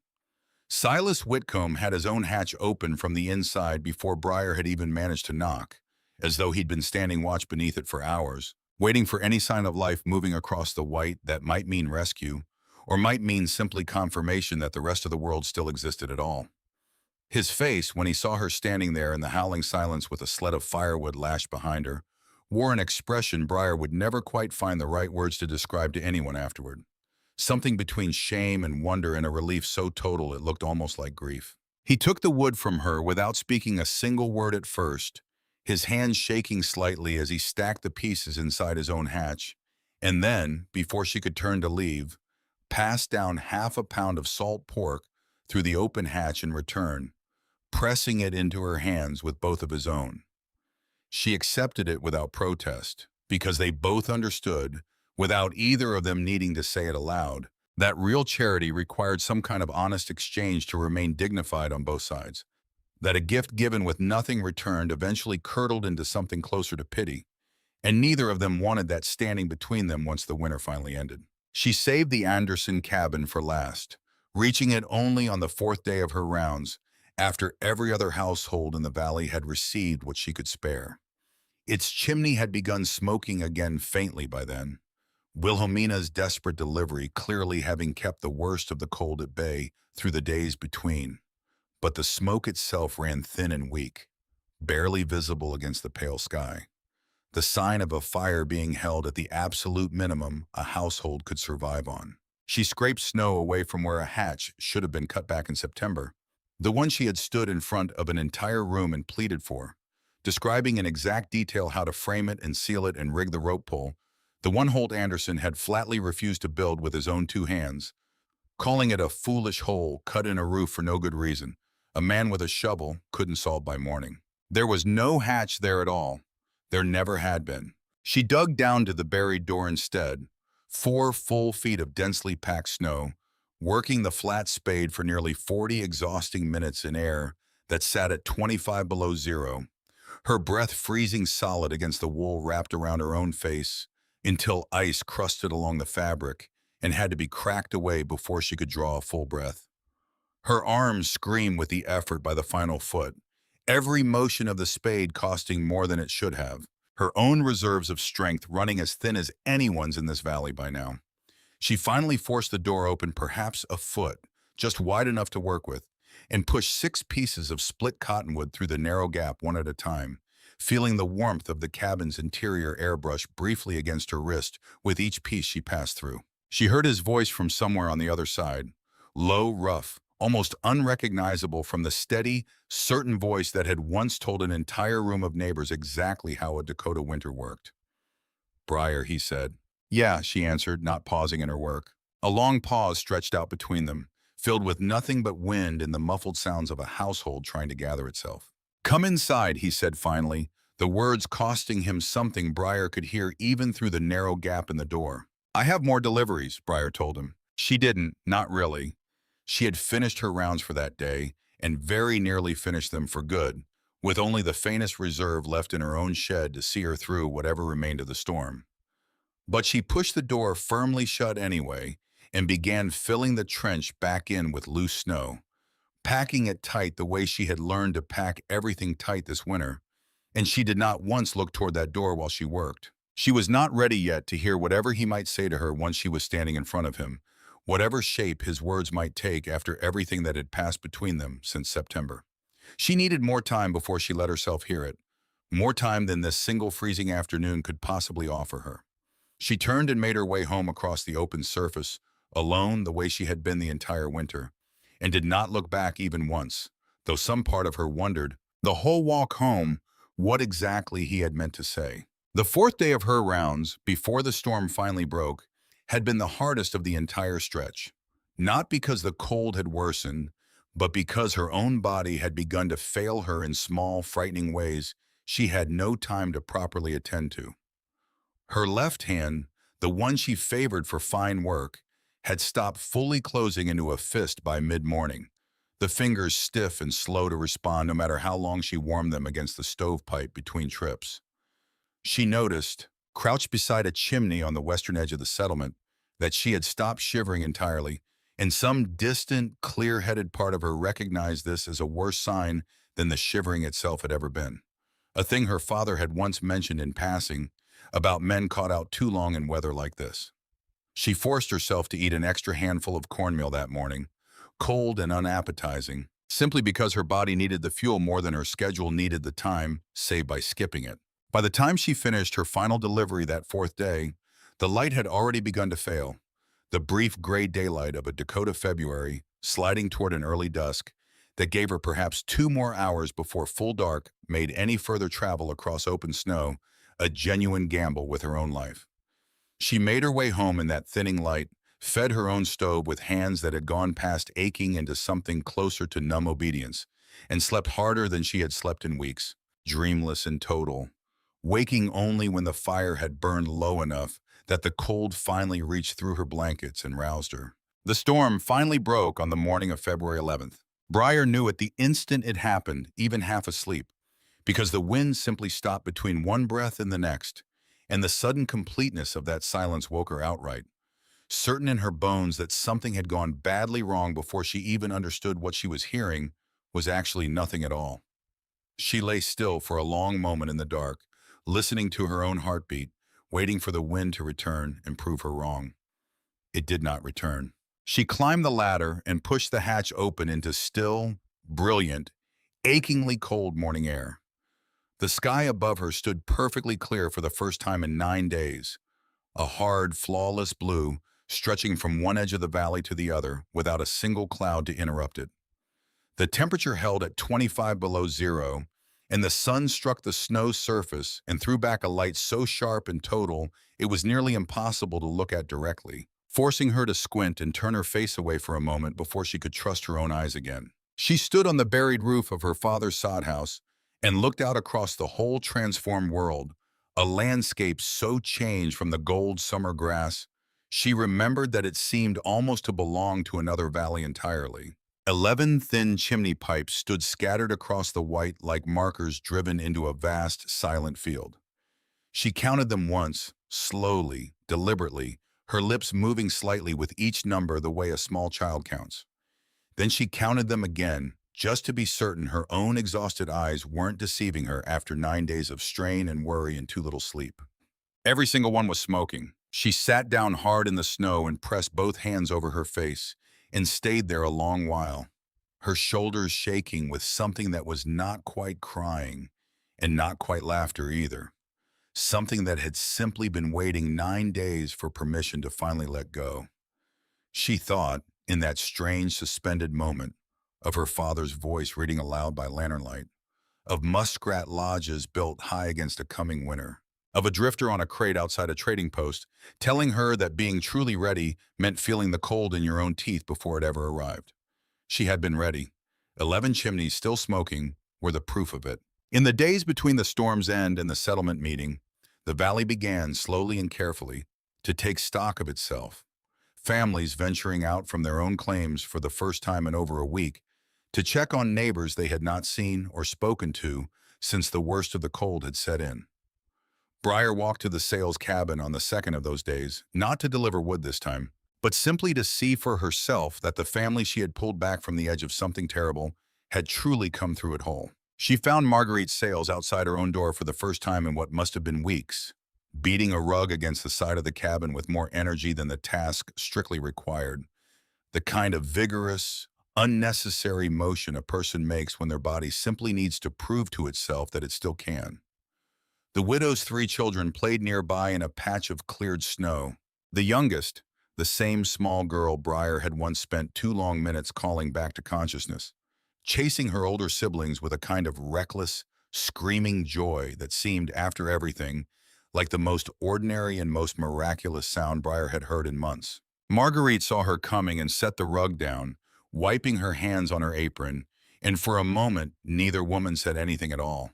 Silas Whitcomb had his own hatch open from the inside before Briar had even managed to knock, as though he'd been standing watch beneath it for hours, waiting for any sign of life moving across the white that might mean rescue, or might mean simply confirmation that the rest of the world still existed at all. His face, when he saw her standing there in the howling silence with a sled of firewood lashed behind her, wore an expression Briar would never quite find the right words to describe to anyone afterward. Something between shame and wonder and a relief so total it looked almost like grief. He took the wood from her without speaking a single word at first, his hands shaking slightly as he stacked the pieces inside his own hatch, and then, before she could turn to leave, passed down half a pound of salt pork through the open hatch in return, pressing it into her hands with both of his own. She accepted it without protest, because they both understood, without either of them needing to say it aloud, that real charity required some kind of honest exchange to remain dignified on both sides, that a gift given with nothing returned eventually curdled into something closer to pity, and neither of them wanted that standing between them once the winter finally ended. She saved the Anderson cabin for last, reaching it only on the fourth day of her rounds, after every other household in the valley had received what she could spare. Its chimney had begun smoking again faintly by then, Wilhelmina's desperate delivery clearly having kept the worst of the cold at bay through the days between. But the smoke itself ran thin and weak, barely visible against the pale sky, the sign of a fire being held at the absolute minimum a household could survive on. She scraped snow away from where a hatch should have been cut back in September, the one she had stood in front of an entire room and pleaded for, describing in exact detail how to frame it and seal it and rig the rope pole, the one Holt Anderson had flatly refused to build with his own two hands, calling it a foolish hole cut in a roof for no good reason, a man with a shovel couldn't solve by morning. There was no hatch there at all. There never had been. She dug down to the buried door instead, 4 full feet of densely packed snow, working the flat spade for nearly 40 exhausting minutes in air that sat at 25 below zero, her breath freezing solid against the wool wrapped around her own face until ice crusted along the fabric and had to be cracked away before she could draw a full breath. Her arms screamed with the effort by the final foot, every motion of the spade costing more than it should have, her own reserves of strength running as thin as anyone's in this valley by now. She finally forced the door open perhaps a foot, just wide enough to work with, and pushed 6 pieces of split cottonwood through the narrow gap one at a time, feeling the warmth of the cabin's interior airbrush briefly against her wrist with each piece she passed through. She heard his voice from somewhere on the other side, low, rough, almost unrecognizable from the steady, certain voice that had once told an entire room of neighbors exactly how a Dakota winter worked. "Briar," he said. "Yeah," she answered, not pausing in her work. A long pause stretched out between them, filled with nothing but wind and the muffled sounds of a household trying to gather itself. "Come inside," he said finally, the words costing him something Briar could hear even through the narrow gap in the door. "I have more deliveries," Briar told him. She didn't, not really. She had finished her rounds for that day, and very nearly finished them for good, with only the faintest reserve left in her own shed to see her through whatever remained of the storm. But she pushed the door firmly shut anyway, and began filling the trench back in with loose snow, packing it tight the way she had learned to pack everything tight this winter, and she did not once look toward that door while she worked. She was not ready yet to hear whatever he might say to her once she was standing in front of him, whatever shape his words might take after everything that had passed between them since September. She needed more time before she let herself hear it, more time than this single freezing afternoon could possibly offer her. She turned and made her way home across the open surface, alone the way she had been the entire winter, and did not look back even once, though some part of her wondered, the whole walk home, what exactly he had meant to say. The 4th day of her rounds, before the storm finally broke, had been the hardest of the entire stretch, not because the cold had worsened, but because her own body had begun to fail her in small, frightening ways she had no time to properly attend to. Her left hand, the one she favored for fine work, had stopped fully closing into a fist by mid-morning, the fingers stiff and slow to respond no matter how long she warmed them against the stovepipe between trips. She noticed, crouched beside a chimney on the western edge of the settlement, that she had stopped shivering entirely, and some distant, clear-headed part of her recognized this as a worse sign than the shivering itself had ever been, a thing her father had once mentioned in passing about men caught out too long in weather like this. She forced herself to eat an extra handful of cornmeal that morning, cold and unappetizing, simply because her body needed the fuel more than her schedule needed the time saved by skipping it. By the time she finished her final delivery that fourth day, the light had already begun to fail. The brief gray daylight of a Dakota February, sliding toward an early dusk, that gave her perhaps 2 more hours before full dark made any further travel across open snow a genuine gamble with her own life. She made her way home in that thinning light, fed her own stove with hands that had gone past aching into something closer to numb obedience, and slept harder than she had slept in weeks, dreamless and total, waking only when the fire had burned low enough that the cold finally reached through her blankets and roused her. The storm finally broke on the morning of February 11th. Briar knew at the instant it happened, even half asleep, because the wind simply stopped between one breath and the next, and the sudden completeness of that silence woke her outright, certain in her bones that something had gone badly wrong before she even understood what she was hearing was actually nothing at all. She lay still for a long moment in the dark, listening to her own heartbeat, waiting for the wind to return and prove her wrong. It did not return. She climbed the ladder and pushed the hatch open into still, brilliant, achingly cold morning air. The sky above her stood perfectly clear for the first time in 9 days, a hard, flawless blue stretching from one edge of the valley to the other without a single cloud to interrupt it. The temperature held at 25 below zero, and the sun struck the snow surface and threw back a light so sharp and total it was nearly impossible to look at directly, forcing her to squint and turn her face away for a moment before she could trust her own eyes again. She stood on the buried roof of her father's sod house and looked out across the whole transformed world, a landscape so changed from the gold summer grass, she remembered that it seemed almost to belong to another valley entirely. 11 thin chimney pipes stood scattered across the white like markers driven into a vast, silent field. She counted them once, slowly, deliberately, her lips moving slightly with each number the way a small child counts. Then she counted them again, just to be certain her own exhausted eyes weren't deceiving her after 9 days of strain and worry and too little sleep. Every single one was smoking. She sat down hard in the snow and pressed both hands over her face and stayed there a long while, her shoulders shaking with something that was not quite crying and not quite laughter either, something that had simply been waiting 9 days for permission to finally let go. She thought, in that strange suspended moment, of her father's voice reading aloud by lantern light, of muskrat lodges built high against a coming winter, of a drifter on a crate outside a trading post, telling her that being truly ready meant feeling the cold in your own teeth before it ever arrived. She had been ready. 11 chimneys still smoking were the proof of it. In the days between the storm's end and the settlement meeting, the valley began, slowly and carefully, to take stock of itself. Families venturing out from their own claims for the first time in over a week to check on neighbors they had not seen or spoken to since the worst of the cold had set in. Briar walked to the sales cabin on the second of those days, not to deliver wood this time, but simply to see for herself that the family she had pulled back from the edge of something terrible had truly come through it whole. She found Marguerite Sales outside her own door for the first time in what must have been weeks, beating a rug against the side of the cabin with more energy than the task strictly required, the kind of vigorous, unnecessary motion a person makes when their body simply needs to prove to itself that it still can. The widow's 3 children played nearby in a patch of cleared snow. The youngest, the same small girl Briar had once spent 2 long minutes calling back to consciousness, chasing her older siblings with a kind of reckless, screaming joy that seemed, after everything, like the most ordinary and most miraculous sound Briar had heard in months. Marguerite saw her coming and set the rug down, wiping her hands on her apron, and for a moment neither woman said anything at all,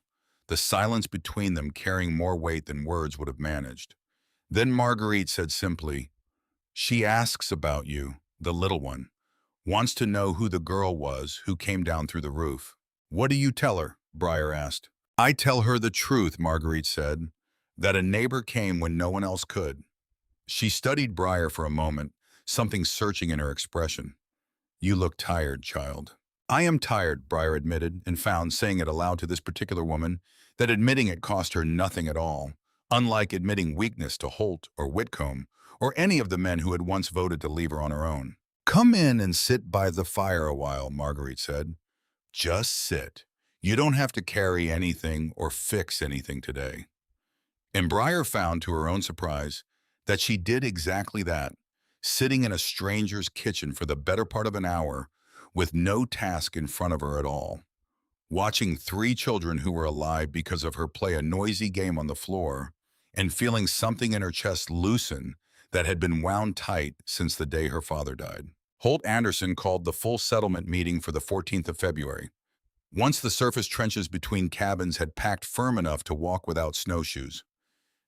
the silence between them carrying more weight than words would have managed. Then Marguerite said simply, "She asks about you, the little one, wants to know who the girl was who came down through the roof." "What do you tell her?" Briar asked. "I tell her the truth," Marguerite said, "that a neighbor came when no one else could." She studied Briar for a moment, something searching in her expression. "You look tired, child." "I am tired," Briar admitted, and found, saying it aloud to this particular woman, that admitting it cost her nothing at all, unlike admitting weakness to Holt or Whitcomb, or any of the men who had once voted to leave her on her own. "Come in and sit by the fire a while," Marguerite said. "Just sit. You don't have to carry anything or fix anything today." And Briar found, to her own surprise, that she did exactly that, sitting in a stranger's kitchen for the better part of an hour with no task in front of her at all, watching three children who were alive because of her play a noisy game on the floor, and feeling something in her chest loosen that had been wound tight since the day her father died. Holt Anderson called the full settlement meeting for the 14th of February. Once the surface trenches between cabins had packed firm enough to walk without snowshoes,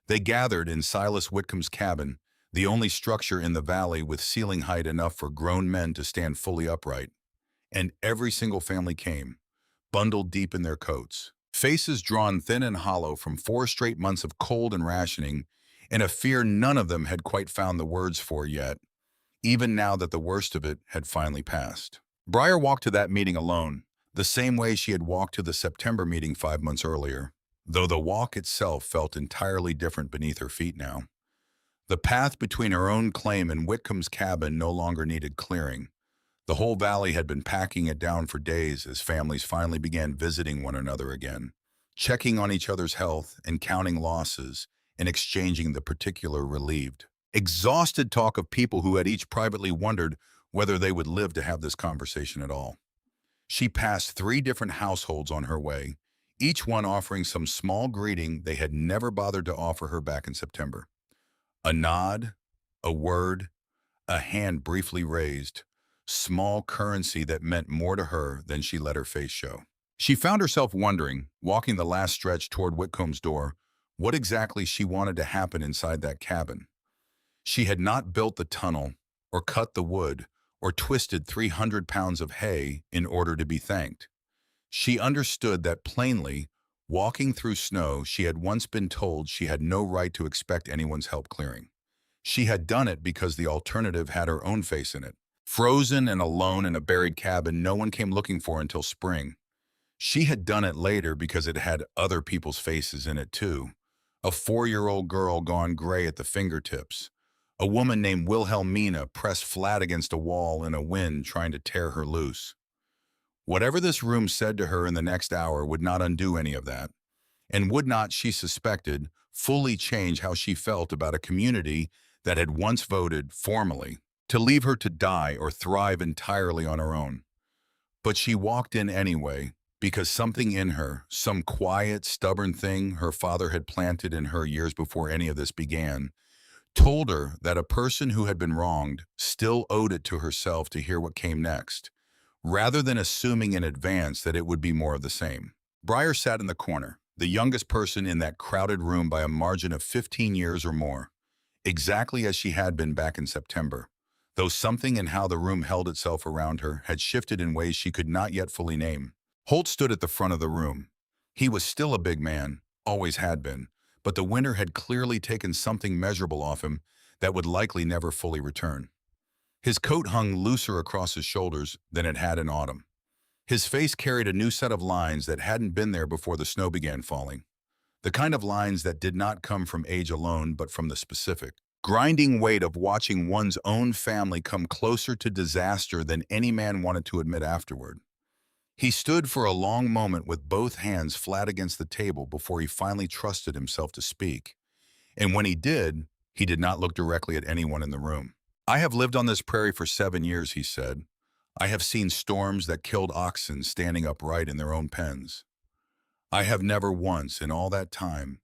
they gathered in Silas Whitcomb's cabin, the only structure in the valley with ceiling height enough for grown men to stand fully upright. And every single family came, bundled deep in their coats, faces drawn thin and hollow from 4 straight months of cold and rationing, and a fear none of them had quite found the words for yet, even now that the worst of it had finally passed. Briar walked to that meeting alone, the same way she had walked to the September meeting 5 months earlier, though the walk itself felt entirely different beneath her feet now. The path between her own claim and Whitcomb's cabin no longer needed clearing. The whole valley had been packing it down for days as families finally began visiting one another again, checking on each other's health and counting losses and exchanging the particular relieved, exhausted talk of people who had each privately wondered whether they would live to have this conversation at all. She passed 3 different households on her way, each one offering some small greeting they had never bothered to offer her back in September. A nod, a word, a hand briefly raised, small currency that meant more to her than she let her face show. She found herself wondering, walking the last stretch toward Whitcomb's door, what exactly she wanted to happen inside that cabin. She had not built the tunnel, or cut the wood, or twisted 300 pounds of hay in order to be thanked. She understood that plainly, walking through snow she had once been told she had no right to expect anyone's help clearing. She had done it because the alternative had her own face in it. Frozen and alone in a buried cabin no one came looking for until spring. She had done it later because it had other people's faces in it too. A 4-year-old girl gone gray at the fingertips. A woman named Wilhelmina pressed flat against a wall in a wind trying to tear her loose. Whatever this room said to her in the next hour would not undo any of that, and would not, she suspected, fully change how she felt about a community that had once voted, formally, to leave her to die or thrive entirely on her own. But she walked in anyway, because something in her, some quiet, stubborn thing her father had planted in her years before any of this began, told her that a person who had been wronged still owed it to herself to hear what came next, rather than assuming in advance that it would be more of the same. Briar sat in the corner, the youngest person in that crowded room by a margin of 15 years or more, exactly as she had been back in September, though something in how the room held itself around her had shifted in ways she could not yet fully name. Holt stood at the front of the room. He was still a big man, always had been, but the winter had clearly taken something measurable off him that would likely never fully return. His coat hung looser across his shoulders than it had in autumn. His face carried a new set of lines that hadn't been there before the snow began falling. The kind of lines that did not come from age alone, but from the specific, grinding weight of watching one's own family come closer to disaster than any man wanted to admit afterward. He stood for a long moment with both hands flat against the table before he finally trusted himself to speak. And when he did not look directly at anyone in the room. "I have lived on this prairie for 7 years," he said. "I have seen storms that killed oxen standing upright in their own pens. I have never once, in all that time,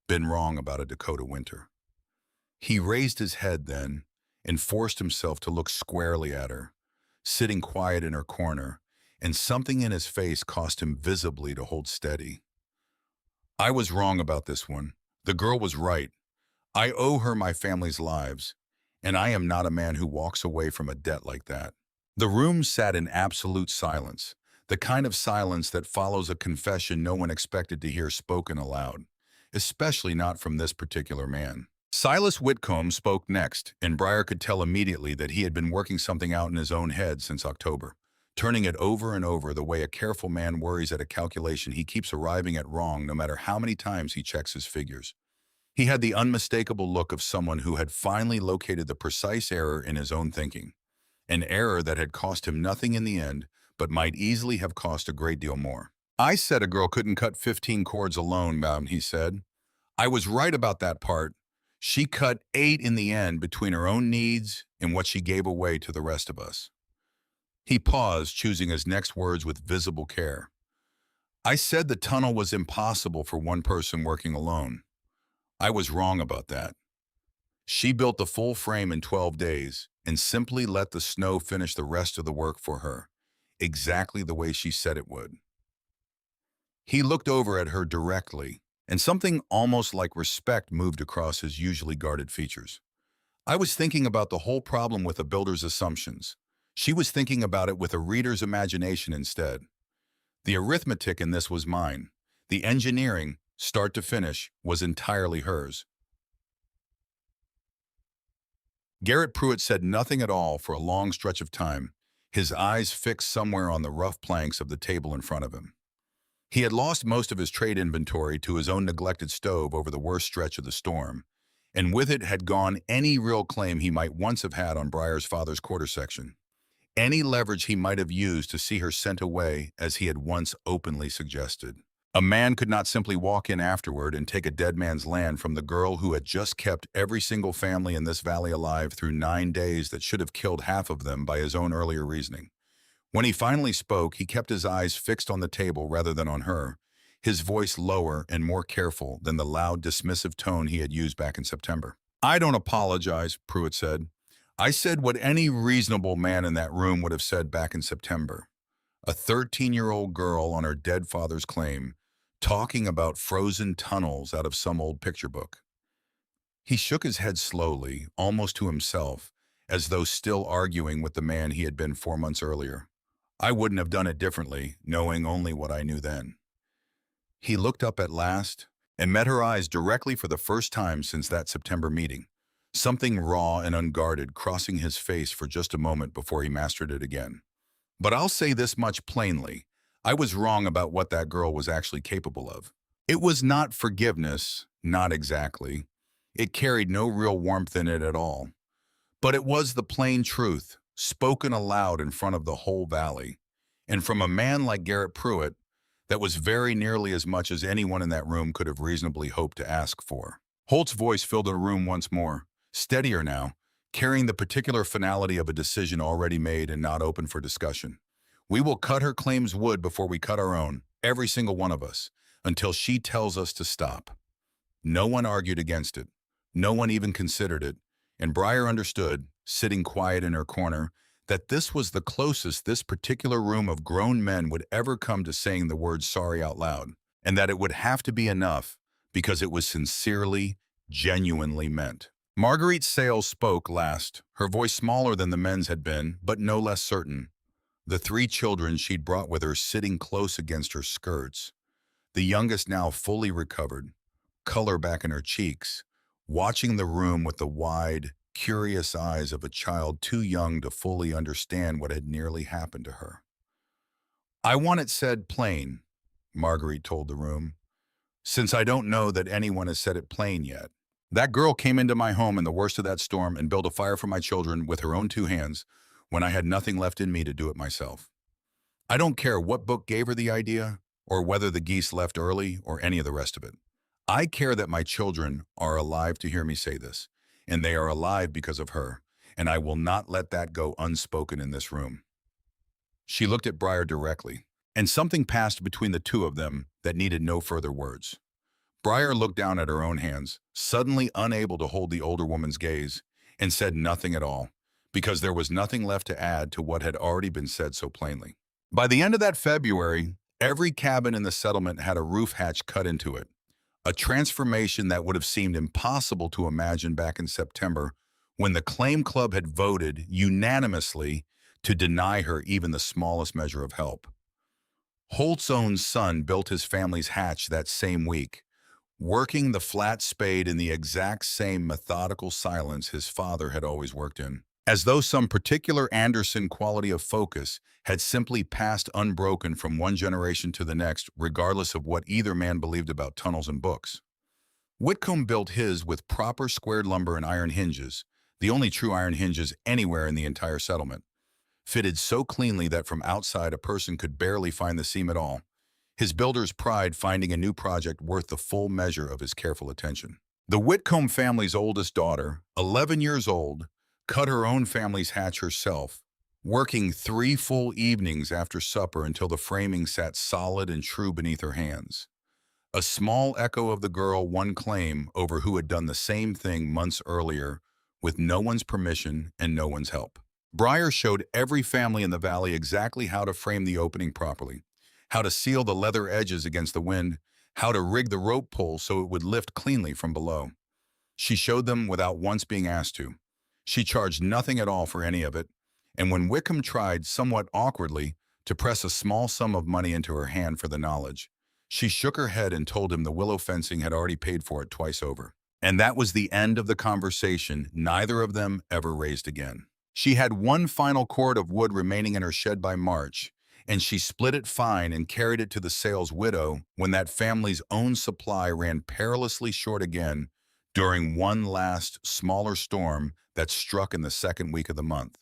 been wrong about a Dakota winter." He raised his head then and forced himself to look squarely at her, sitting quiet in her corner, and something in his face caused him visibly to hold steady. "I was wrong about this one. The girl was right. I owe her my family's lives, and I am not a man who walks away from a debt like that." The room sat in absolute silence, the kind of silence that follows a confession no one expected to hear spoken aloud, especially not from this particular man. Silas Whitcomb spoke next, and Briar could tell immediately that he had been working something out in his own head since October, turning it over and over the way a careful man worries at a calculation he keeps arriving at wrong no matter how many times he checks his figures. He had the unmistakable look of someone who had finally located the precise error in his own thinking, an error that had cost him nothing in the end, but might easily have cost a great deal more. I said a girl couldn't cut 15 cords alone, he said. I was right about that part. She cut 8 in the end between her own needs and what she gave away to the rest of us. He paused, choosing his next words with visible care. I said the tunnel was impossible for one person working alone. I was wrong about that. She built the full frame in 12 days and simply let the snow finish the rest of the work for her, exactly the way she said it would. He looked over at her directly, and something almost like respect moved across his usually guarded features. I was thinking about the whole problem with a builder's assumptions. She was thinking about it with a reader's imagination instead. The arithmetic in this was mine. The engineering, start to finish, was entirely hers. Garrett Pruitt said nothing at all for a long stretch of time, his eyes fixed somewhere on the rough planks of the table in front of him. He had lost most of his trade inventory to his own neglected stove over the worst stretch of the storm, and with it had gone any real claim he might once have had on Briar's father's quarter section, any leverage he might have used to see her sent away as he had once openly suggested. A man could not simply walk in afterward and take a dead man's land from the girl who had just kept every single family in this valley alive through 9 days that should have killed half of them by his own earlier reasoning. When he finally spoke, he kept his eyes fixed on the table rather than on her, his voice lower and more careful than the loud, dismissive tone he had used back in September. I don't apologize, Pruitt said. I said what any reasonable man in that room would have said back in September. A 13-year-old girl on her dead father's claim, talking about frozen tunnels out of some old picture book. He shook his head slowly, almost to himself, as though still arguing with the man he had been 4 months earlier. I wouldn't have done it differently, knowing only what I knew then. He looked up at last and met her eyes directly for the first time since that September meeting, something raw and unguarded crossing his face for just a moment before he mastered it again. But I'll say this much plainly. I was wrong about what that girl was actually capable of. It was not forgiveness, not exactly. It carried no real warmth in it at all. But it was the plain truth, spoken aloud in front of the whole valley. And from a man like Garrett Pruitt, that was very nearly as much as anyone in that room could have reasonably hoped to ask for. Holt's voice filled the room once more, steadier now, carrying the particular finality of a decision already made and not open for discussion. We will cut her claim's wood before we cut our own, every single one of us, until she tells us to stop. No one argued against it. No one even considered it. And Briar understood, sitting quiet in her corner, that this was the closest this particular room of grown men would ever come to saying the word sorry out loud, and that it would have to be enough because it was sincerely, genuinely meant. Marguerite Sales spoke last, her voice smaller than the men's had been, but no less certain. The 3 children she'd brought with her sitting close against her skirts, the youngest now fully recovered, color back in her cheeks, watching the room with the wide, curious eyes of a child too young to fully understand what had nearly happened to her. I want it said plain, Marguerite told the room, since I don't know that anyone has said it plain yet. That girl came into my home in the worst of that storm and built a fire for my children with her own 2 hands when I had nothing left in me to do it myself. I don't care what book gave her the idea or whether the geese left early or any of the rest of it. I care that my children are alive to hear me say this, and they are alive because of her, and I will not let that go unspoken in this room. She looked at Briar directly, and something passed between the two of them that needed no further words. Briar looked down at her own hands, suddenly unable to hold the older woman's gaze, and said nothing at all, because there was nothing left to add to what had already been said so plainly. By the end of that February, every cabin in the settlement had a roof hatch cut into it, a transformation that would have seemed impossible to imagine back in September when the Claim Club had voted unanimously to deny her even the smallest measure of help. Holt's own son built his family's hatch that same week, working the flat spade in the exact same methodical silence his father had always worked in, as though some particular Anderson quality of focus had simply passed unbroken from one generation to the next, regardless of what either man believed about tunnels and books. Whitcomb built his with proper squared lumber and iron hinges, the only true iron hinges anywhere in the entire settlement, fitted so cleanly that from outside a person could barely find the seam at all. His builder's pride finding a new project worth the full measure of his careful attention. The Whitcomb family's oldest daughter, 11 years old, cut her own family's hatch herself, working 3 full evenings after supper until the framing sat solid and true beneath her hands. A small echo of the girl won claim over who had done the same thing months earlier with no one's permission and no one's help. Breyer showed every family in the valley exactly how to frame the opening properly, how to seal the leather edges against the wind, how to rig the rope pull so it would lift cleanly from below. She showed them without once being asked to. She charged nothing at all for any of it, and when Wickham tried, somewhat awkwardly, to press a small sum of money into her hand for the knowledge, she shook her head and told him the willow fencing had already paid for it twice over. And that was the end of the conversation neither of them ever raised again. She had one final cord of wood remaining in her shed by March, and she split it fine and carried it to the Sales widow when that family's own supply ran perilously short again during one last, smaller storm that struck in the second week of the month.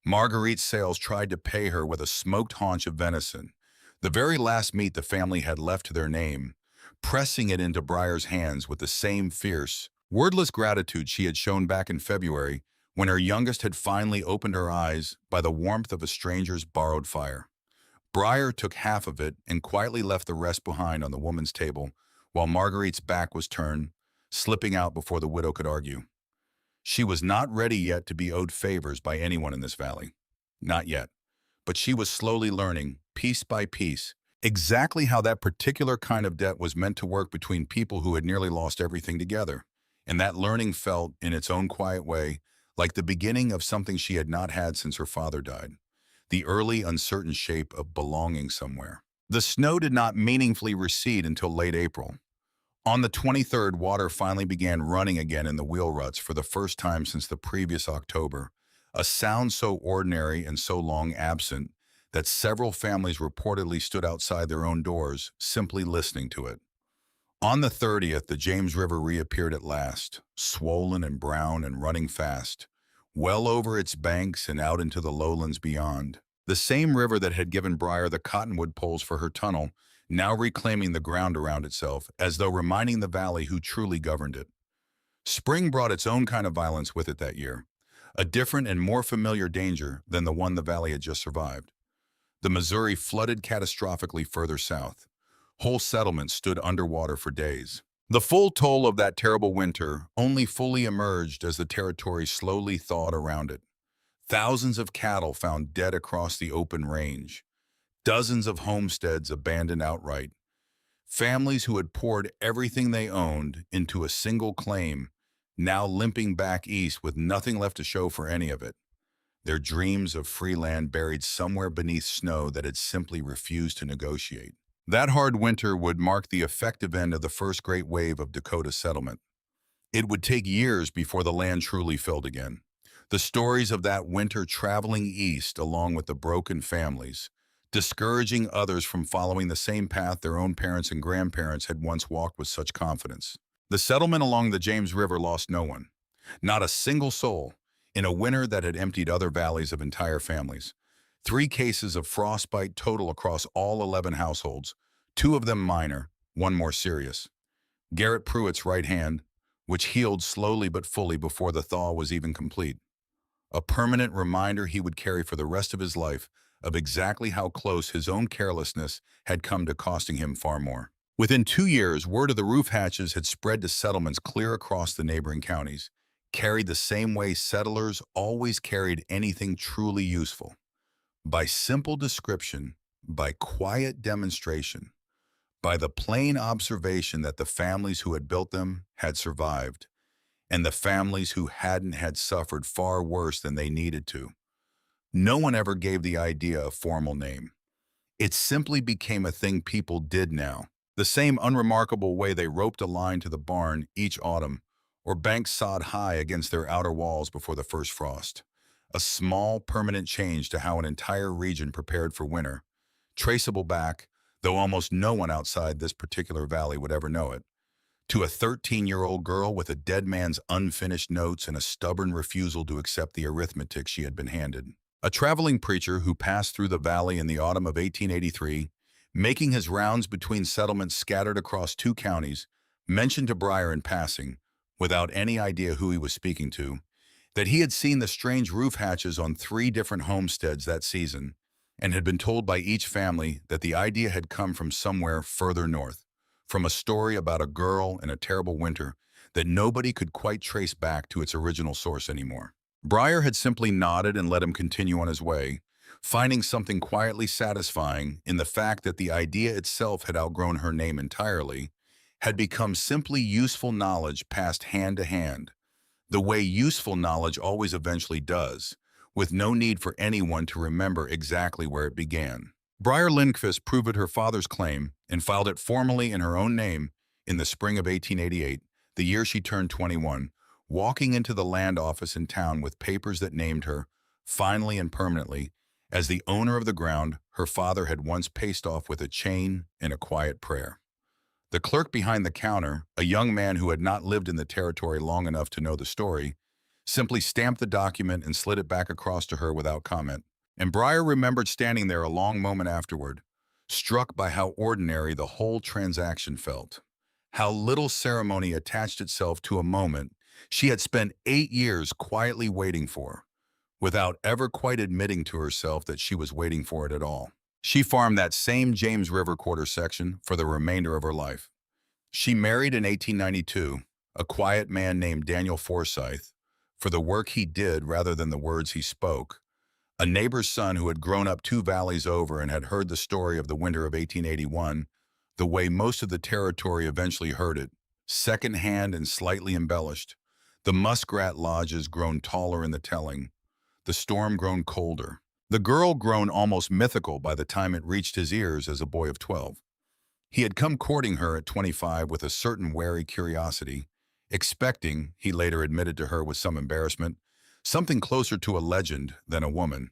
Marguerite Sales tried to pay her with a smoked haunch of venison, the very last meat the family had left to their name, pressing it into Breyer's hands with the same fierce, wordless gratitude she had shown back in February when her youngest had finally opened her eyes by the warmth of a stranger's borrowed fire. Breyer took half of it and quietly left the rest behind on the woman's table while Marguerite's back was turned, slipping out before the widow could argue. She was not ready yet to be owed favors by anyone in this valley. Not yet. But she was slowly learning, piece by piece, exactly how that particular kind of debt was meant to work between people who had nearly lost everything together. And that learning felt, in its own quiet way, like the beginning of something she had not had since her father died, the early, uncertain shape of belonging somewhere. The snow did not meaningfully recede until late April. On the 23rd, water finally began running again in the wheel ruts for the first time since the previous October, a sound so ordinary and so long absent that several families reportedly stood outside their own doors, simply listening to it. On the 30th, the James River reappeared at last, swollen and brown and running fast, well over its banks and out into the lowlands beyond. The same river that had given Breyer the cottonwood poles for her tunnel, now reclaiming the ground around itself, as though reminding the valley who truly governed it. Spring brought its own kind of violence with it that year, a different and more familiar danger than the one the valley had just survived. The Missouri flooded catastrophically further south. Whole settlements stood underwater for days. The full toll of that terrible winter only fully emerged as the territory slowly thawed around it. Thousands of cattle found dead across the open range. Dozens of homesteads abandoned outright. Families who had poured everything they owned into a single claim, now limping back east with nothing left to show for any of it. Their dreams of free land buried somewhere beneath snow that had simply refused to negotiate. That hard winter would mark the effective end of the first great wave of Dakota settlement. It would take years before the land truly filled again. The stories of that winter traveling east along with the broken families, discouraging others from following the same path their own parents and grandparents had once walked with such confidence. The settlement along the James River lost no one, not a single soul, in a winter that had emptied other valleys of entire families. 3 cases of frostbite total across all 11 households, 2 of them minor, 1 more serious. Garrett Pruitt's right hand, which healed slowly but fully before the thaw was even complete. A permanent reminder he would carry for the rest of his life of exactly how close his own carelessness had come to costing him far more. Within 2 years, word of the roof hatches had spread to settlements clear across the neighboring counties, carried the same way settlers always carried anything truly useful. By simple description, by quiet demonstration, by the plain observation that the families who had built them had survived, and the families who hadn't had suffered far worse than they needed to. No one ever gave the idea a formal name. It simply became a thing people did now, the same unremarkable way they roped a line to the barn each autumn, or banked sod high against their outer walls before the first frost. A small, permanent change to how an entire region prepared for winter, traceable back, though almost no one outside this particular valley would ever know it, to a 13-year-old girl with a dead man's unfinished notes and a stubborn refusal to accept the arithmetic she had been handed. A traveling preacher who passed through the valley in the autumn of 1883, making his rounds between settlements scattered across 2 counties, mentioned to Breyer in passing, without any idea who he was speaking to, that he had seen the strange roof hatches on 3 different homesteads that season and had been told by each family that the idea had come from somewhere further north, from a story about a girl in a terrible winter that nobody could quite trace back to its original source anymore. Breyer had simply nodded and let him continue on his way, finding something quietly satisfying in the fact that the idea itself had outgrown her name entirely, had become simply useful knowledge passed hand to hand, the way useful knowledge always eventually does, with no need for anyone to remember exactly where it began. Breyer Lindquist proved her father's claim and filed it formally in her own name in the spring of 1888, the year she turned 21, walking into the land office in town with papers that named her, finally and permanently, as the owner of the ground her father had once paced off with a chain and a quiet prayer. The clerk behind the counter, a young man who had not lived in the territory long enough to know the story, simply stamped the document and slid it back across to her without comment. And Breyer remembered standing there a long moment afterward, struck by how ordinary the whole transaction felt, how little ceremony attached itself to a moment she had spent 8 years quietly waiting for, without ever quite admitting to herself that she was waiting for it at all. She farmed that same James River quarter section for the remainder of her life. She married in 1892 a quiet man named Daniel Forsyth for the work he did rather than the words he spoke, a neighbor's son who had grown up 2 valleys over and had heard the story of the winter of 1881 the way most of the territory eventually heard it, second-hand and slightly embellished, the muskrat lodges grown taller in the telling, the storm grown colder, the girl grown almost mythical by the time it reached his ears as a boy of 12. He had come courting her at 25 with a certain wary curiosity, expecting, he later admitted to her with some embarrassment, something closer to a legend than a woman,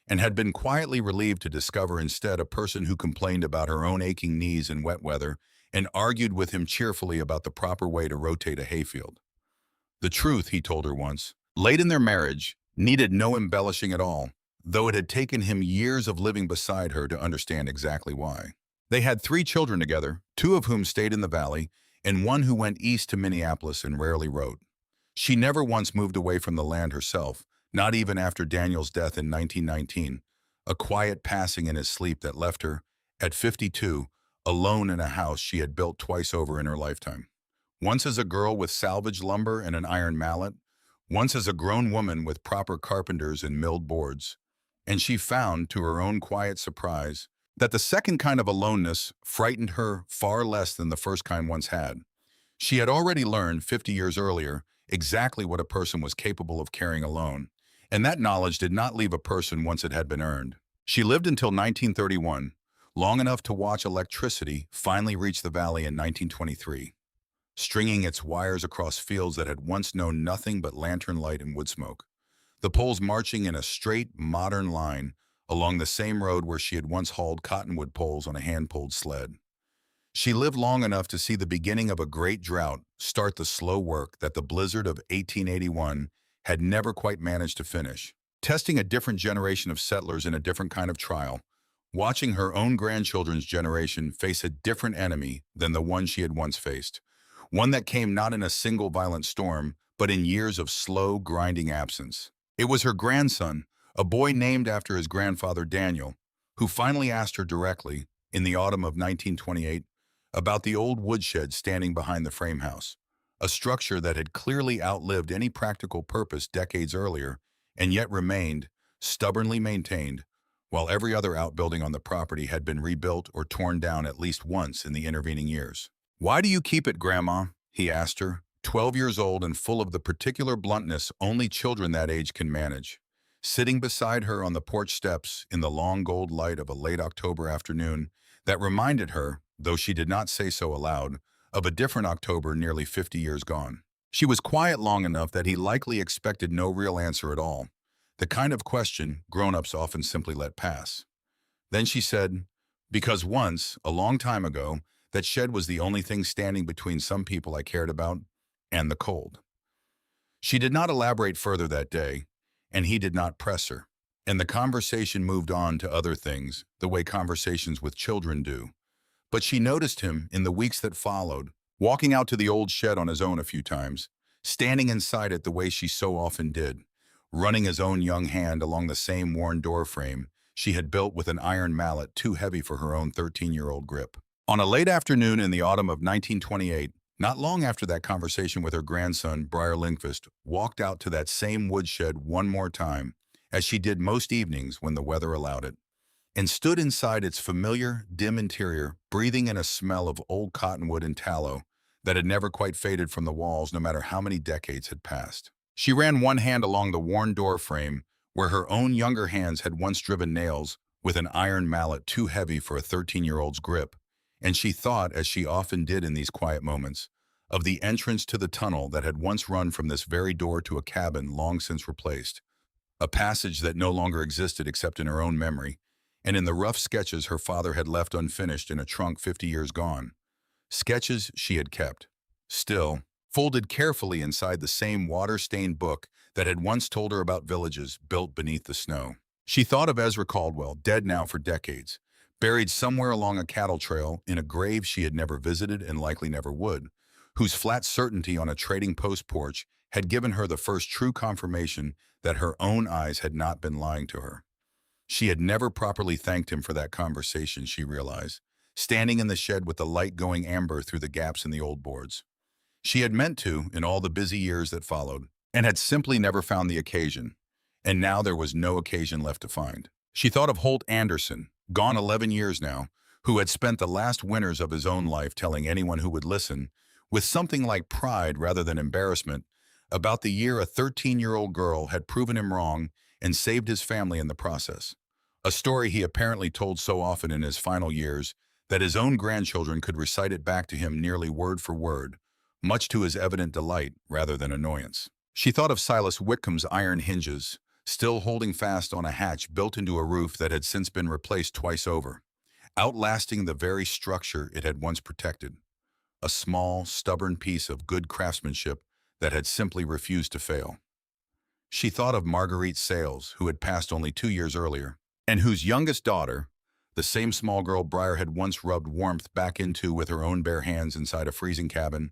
and had been quietly relieved to discover instead a person who complained about her own aching knees in wet weather and argued with him cheerfully about the proper way to rotate a hayfield. The truth, he told her once, late in their marriage, needed no embellishing at all, though it had taken him years of living beside her to understand exactly why. They had 3 children together, 2 of whom stayed in the valley, and 1 who went east to Minneapolis and rarely wrote. She never once moved away from the land herself, not even after Daniel's death in 1919, a quiet passing in his sleep that left her, at 52, alone in a house she had built twice over in her lifetime. Once as a girl with salvage lumber and an iron mallet, once as a grown woman with proper carpenters and milled boards. And she found, to her own quiet surprise, that the second kind of aloneness frightened her far less than the first kind once had. She had already learned 50 years earlier exactly what a person was capable of carrying alone, and that knowledge did not leave a person once it had been earned. She lived until 1931, long enough to watch electricity finally reach the valley in 1923, stringing its wires across fields that had once known nothing but lantern light and wood smoke, the poles marching in a straight, modern line along the same road where she had once hauled cottonwood poles on a hand-pulled sled. She lived long enough to see the beginning of a great drought start the slow work that the blizzard of 1881 had never quite managed to finish, testing a different generation of settlers in a different kind of trial, watching her own grandchildren's generation face a different enemy than the one she had once faced, one that came not in a single violent storm, but in years of slow, grinding absence. It was her grandson, a boy named after his grandfather Daniel, who finally asked her directly, in the autumn of 1928, about the old woodshed standing behind the frame house, a structure that had clearly outlived any practical purpose decades earlier and yet remained, stubbornly maintained, while every other outbuilding on the property had been rebuilt or torn down at least once in the intervening years. "Why do you keep it, Grandma?" he asked her, 12 years old and full of the particular bluntness only children that age can manage. Sitting beside her on the porch steps in the long gold light of a late October afternoon that reminded her, though she did not say so aloud, of a different October nearly 50 years gone. She was quiet long enough that he likely expected no real answer at all, the kind of question grown-ups often simply let pass. Then she said, "Because once, a long time ago, That shed was the only thing standing between some people I cared about and the cold. She did not elaborate further that day, and he did not press her. And the conversation moved on to other things, the way conversations with children do. But she noticed him in the weeks that followed, walking out to the old shed on his own a few times, standing inside it the way she so often did, running his own young hand along the same worn door frame she had built with an iron mallet too heavy for her own 13-year-old grip. On a late afternoon in the autumn of 1928, not long after that conversation with her grandson, Briar Lindqvist, walked out to that same woodshed one more time, as she did most evenings when the weather allowed it, and stood inside its familiar, dim interior, breathing in a smell of old cottonwood and tallow that had never quite faded from the walls no matter how many decades had passed. She ran one hand along the worn door frame where her own younger hands had once driven nails with an iron mallet too heavy for a 13-year-old's grip, and she thought, as she often did in these quiet moments, of the entrance to the tunnel that had once run from this very door to a cabin long since replaced, a passage that no longer existed except in her own memory, and in the rough sketches her father had left unfinished in a trunk 50 years gone. Sketches she had kept, still, folded carefully inside the same water-stained book that had once told her about villages built beneath the snow. She thought of Ezra Caldwell, dead now for decades, buried somewhere along a cattle trail in a grave she had never visited and likely never would, whose flat certainty on a trading post porch had given her the first true confirmation that her own eyes had not been lying to her. She had never properly thanked him for that conversation, she realized, standing in the shed with the light going amber through the gaps in the old boards. She had meant to in all the busy years that followed, and had simply never found the occasion, and now there was no occasion left to find. She thought of Holt Anderson, gone 11 years now, who had spent the last winters of his own life telling anyone who would listen, with something like pride rather than embarrassment, about the year a 13-year-old girl had proven him wrong and saved his family in the process. A story he apparently told so often in his final years that his own grandchildren could recite it back to him nearly word for word, much to his evident delight rather than annoyance. She thought of Silas Whitcomb's iron hinges, still holding fast on a hatch built into a roof that had since been replaced twice over, outlasting the very structure it had once protected. A small, stubborn piece of good craftsmanship that had simply refused to fail. She thought of Marguerite Sales, who had passed only 2 years earlier, and whose youngest daughter, the same small girl Briar had once rubbed warmth back into with her own bare hands inside a freezing cabin,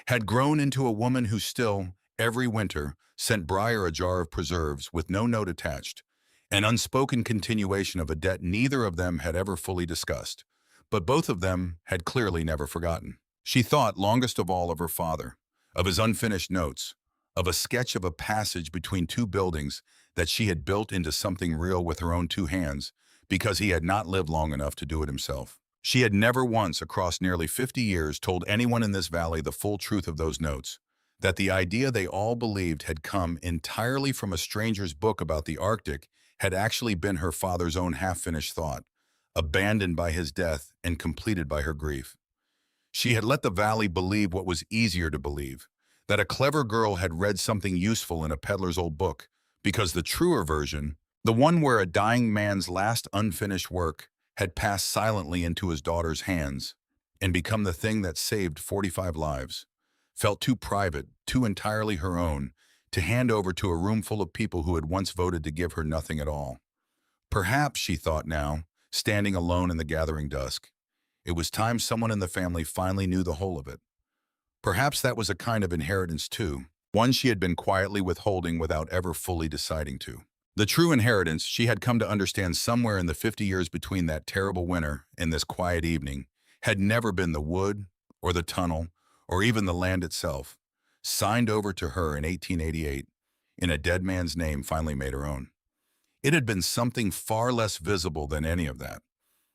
had grown into a woman who still, every winter, sent Briar a jar of preserves with no note attached, an unspoken continuation of a debt neither of them had ever fully discussed, but both of them had clearly never forgotten. She thought longest of all of her father, of his unfinished notes, of a sketch of a passage between two buildings that she had built into something real with her own two hands because he had not lived long enough to do it himself. She had never once across nearly 50 years told anyone in this valley the full truth of those notes, that the idea they all believed had come entirely from a stranger's book about the Arctic had actually been her father's own half-finished thought, abandoned by his death and completed by her grief. She had let the valley believe what was easier to believe, that a clever girl had read something useful in a peddler's old book, because the truer version, the one where a dying man's last unfinished work had passed silently into his daughter's hands and become the thing that saved 45 lives, felt too private, too entirely her own, to hand over to a room full of people who had once voted to give her nothing at all. Perhaps, she thought now, standing alone in the gathering dusk, it was time someone in the family finally knew the whole of it. Perhaps that was a kind of inheritance too, one she had been quietly withholding without ever fully deciding to. The true inheritance she had come to understand somewhere in the 50 years between that terrible winter and this quiet evening had never been the wood or the tunnel or even the land itself, signed over to her in 1888 in a dead man's name finally made her own. It had been something far less visible than any of that.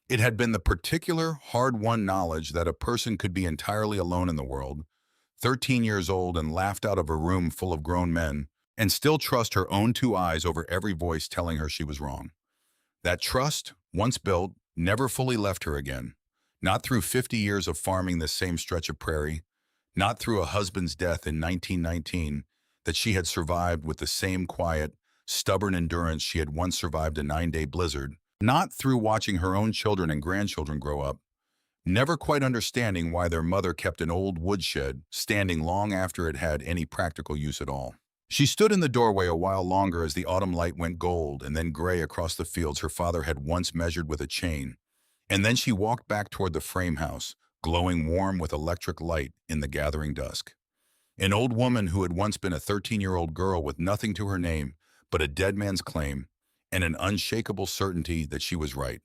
It had been the particular, hard-won knowledge that a person could be entirely alone in the world, 13 years old and laughed out of a room full of grown men, and still trust her own two eyes over every voice telling her she was wrong. That trust, once built, never fully left her again, not through 50 years of farming this same stretch of prairie, not through a husband's death in 1919 that she had survived with the same quiet, stubborn endurance she had once survived a 9-day blizzard, not through watching her own children and grandchildren grow up, never quite understanding why their mother kept an old woodshed standing long after it had any practical use at all. She stood in the doorway a while longer as the autumn light went gold and then gray across the fields her father had once measured with a chain, and then she walked back toward the frame house, glowing warm with electric light in the gathering dusk. An old woman who had once been a 13-year-old girl with nothing to her name but a dead man's claim and an unshakable certainty that she was right,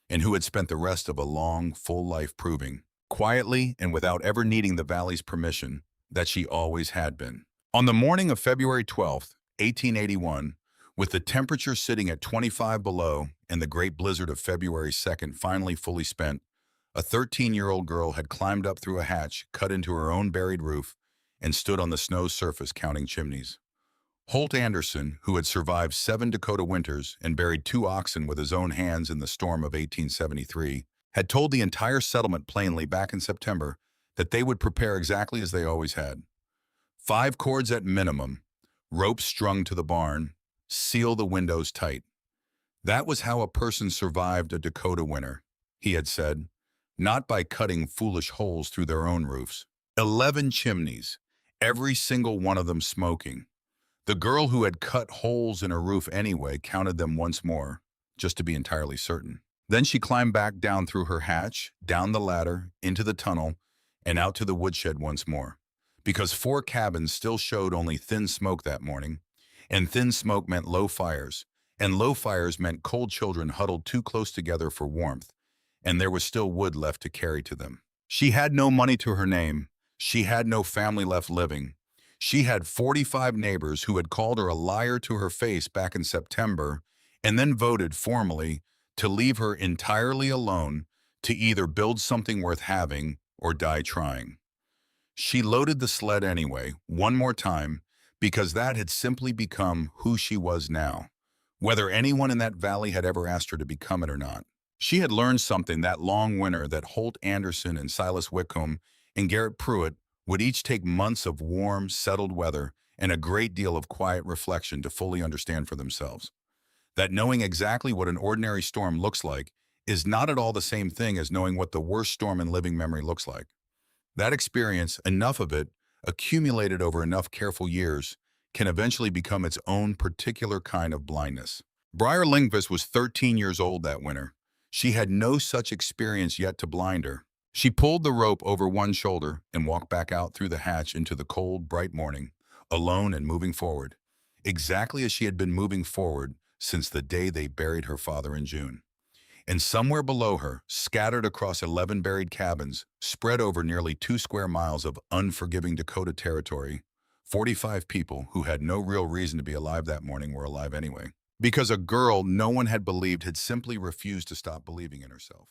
and who had spent the rest of a long, full life proving, quietly and without ever needing the valley's permission, that she always had been. On the morning of February 12th, 1881, with the temperature sitting at 25 below and the great blizzard of February 2nd finally fully spent, a 13-year-old girl had climbed up through a hatch cut into her own buried roof and stood on the snow surface counting chimneys. Holt Anderson, who had survived 7 Dakota winters and buried 2 oxen with his own hands in the storm of 1873, had told the entire settlement plainly back in September that they would prepare exactly as they always had. 5 cords at minimum, ropes strung to the barn, seal the windows tight. That was how a person survived a Dakota winter, he had said, not by cutting foolish holes through their own roofs. 11 chimneys, every single one of them smoking. The girl who had cut holes in her roof anyway counted them once more, just to be entirely certain. Then she climbed back down through her hatch, down the ladder, into the tunnel, and out to the woodshed once more. Because 4 cabins still showed only thin smoke that morning, and thin smoke meant low fires, and low fires meant cold children huddled too close together for warmth, and there was still wood left to carry to them. She had no money to her name. She had no family left living. She had 45 neighbors who had called her a liar to her face back in September and then voted formally to leave her entirely alone to either build something worth having or die trying. She loaded the sled anyway, one more time, because that had simply become who she was now, whether anyone in that valley had ever asked her to become it or not. She had learned something that long winter that Holt Anderson and Silas Whitcomb and Garrett Pruitt would each take months of warm, settled weather and a great deal of quiet reflection to fully understand for themselves. That knowing exactly what an ordinary storm looks like is not at all the same thing as knowing what the worst storm in living memory looks like. That experience, enough of it, accumulated over enough careful years, can eventually become its own particular kind of blindness. Briar Lindqvist was 13 years old that winter. She had no such experience yet to blind her. She pulled the rope over one shoulder and walked back out through the hatch into the cold, bright morning, alone and moving forward, exactly as she had been moving forward since the day they buried her father in June. And somewhere below her, scattered across 11 buried cabins, spread over nearly 2 square miles of unforgiving Dakota territory, 45 people who had no real reason to be alive that morning were alive anyway. Because a girl no one had believed had simply refused to stop believing in herself.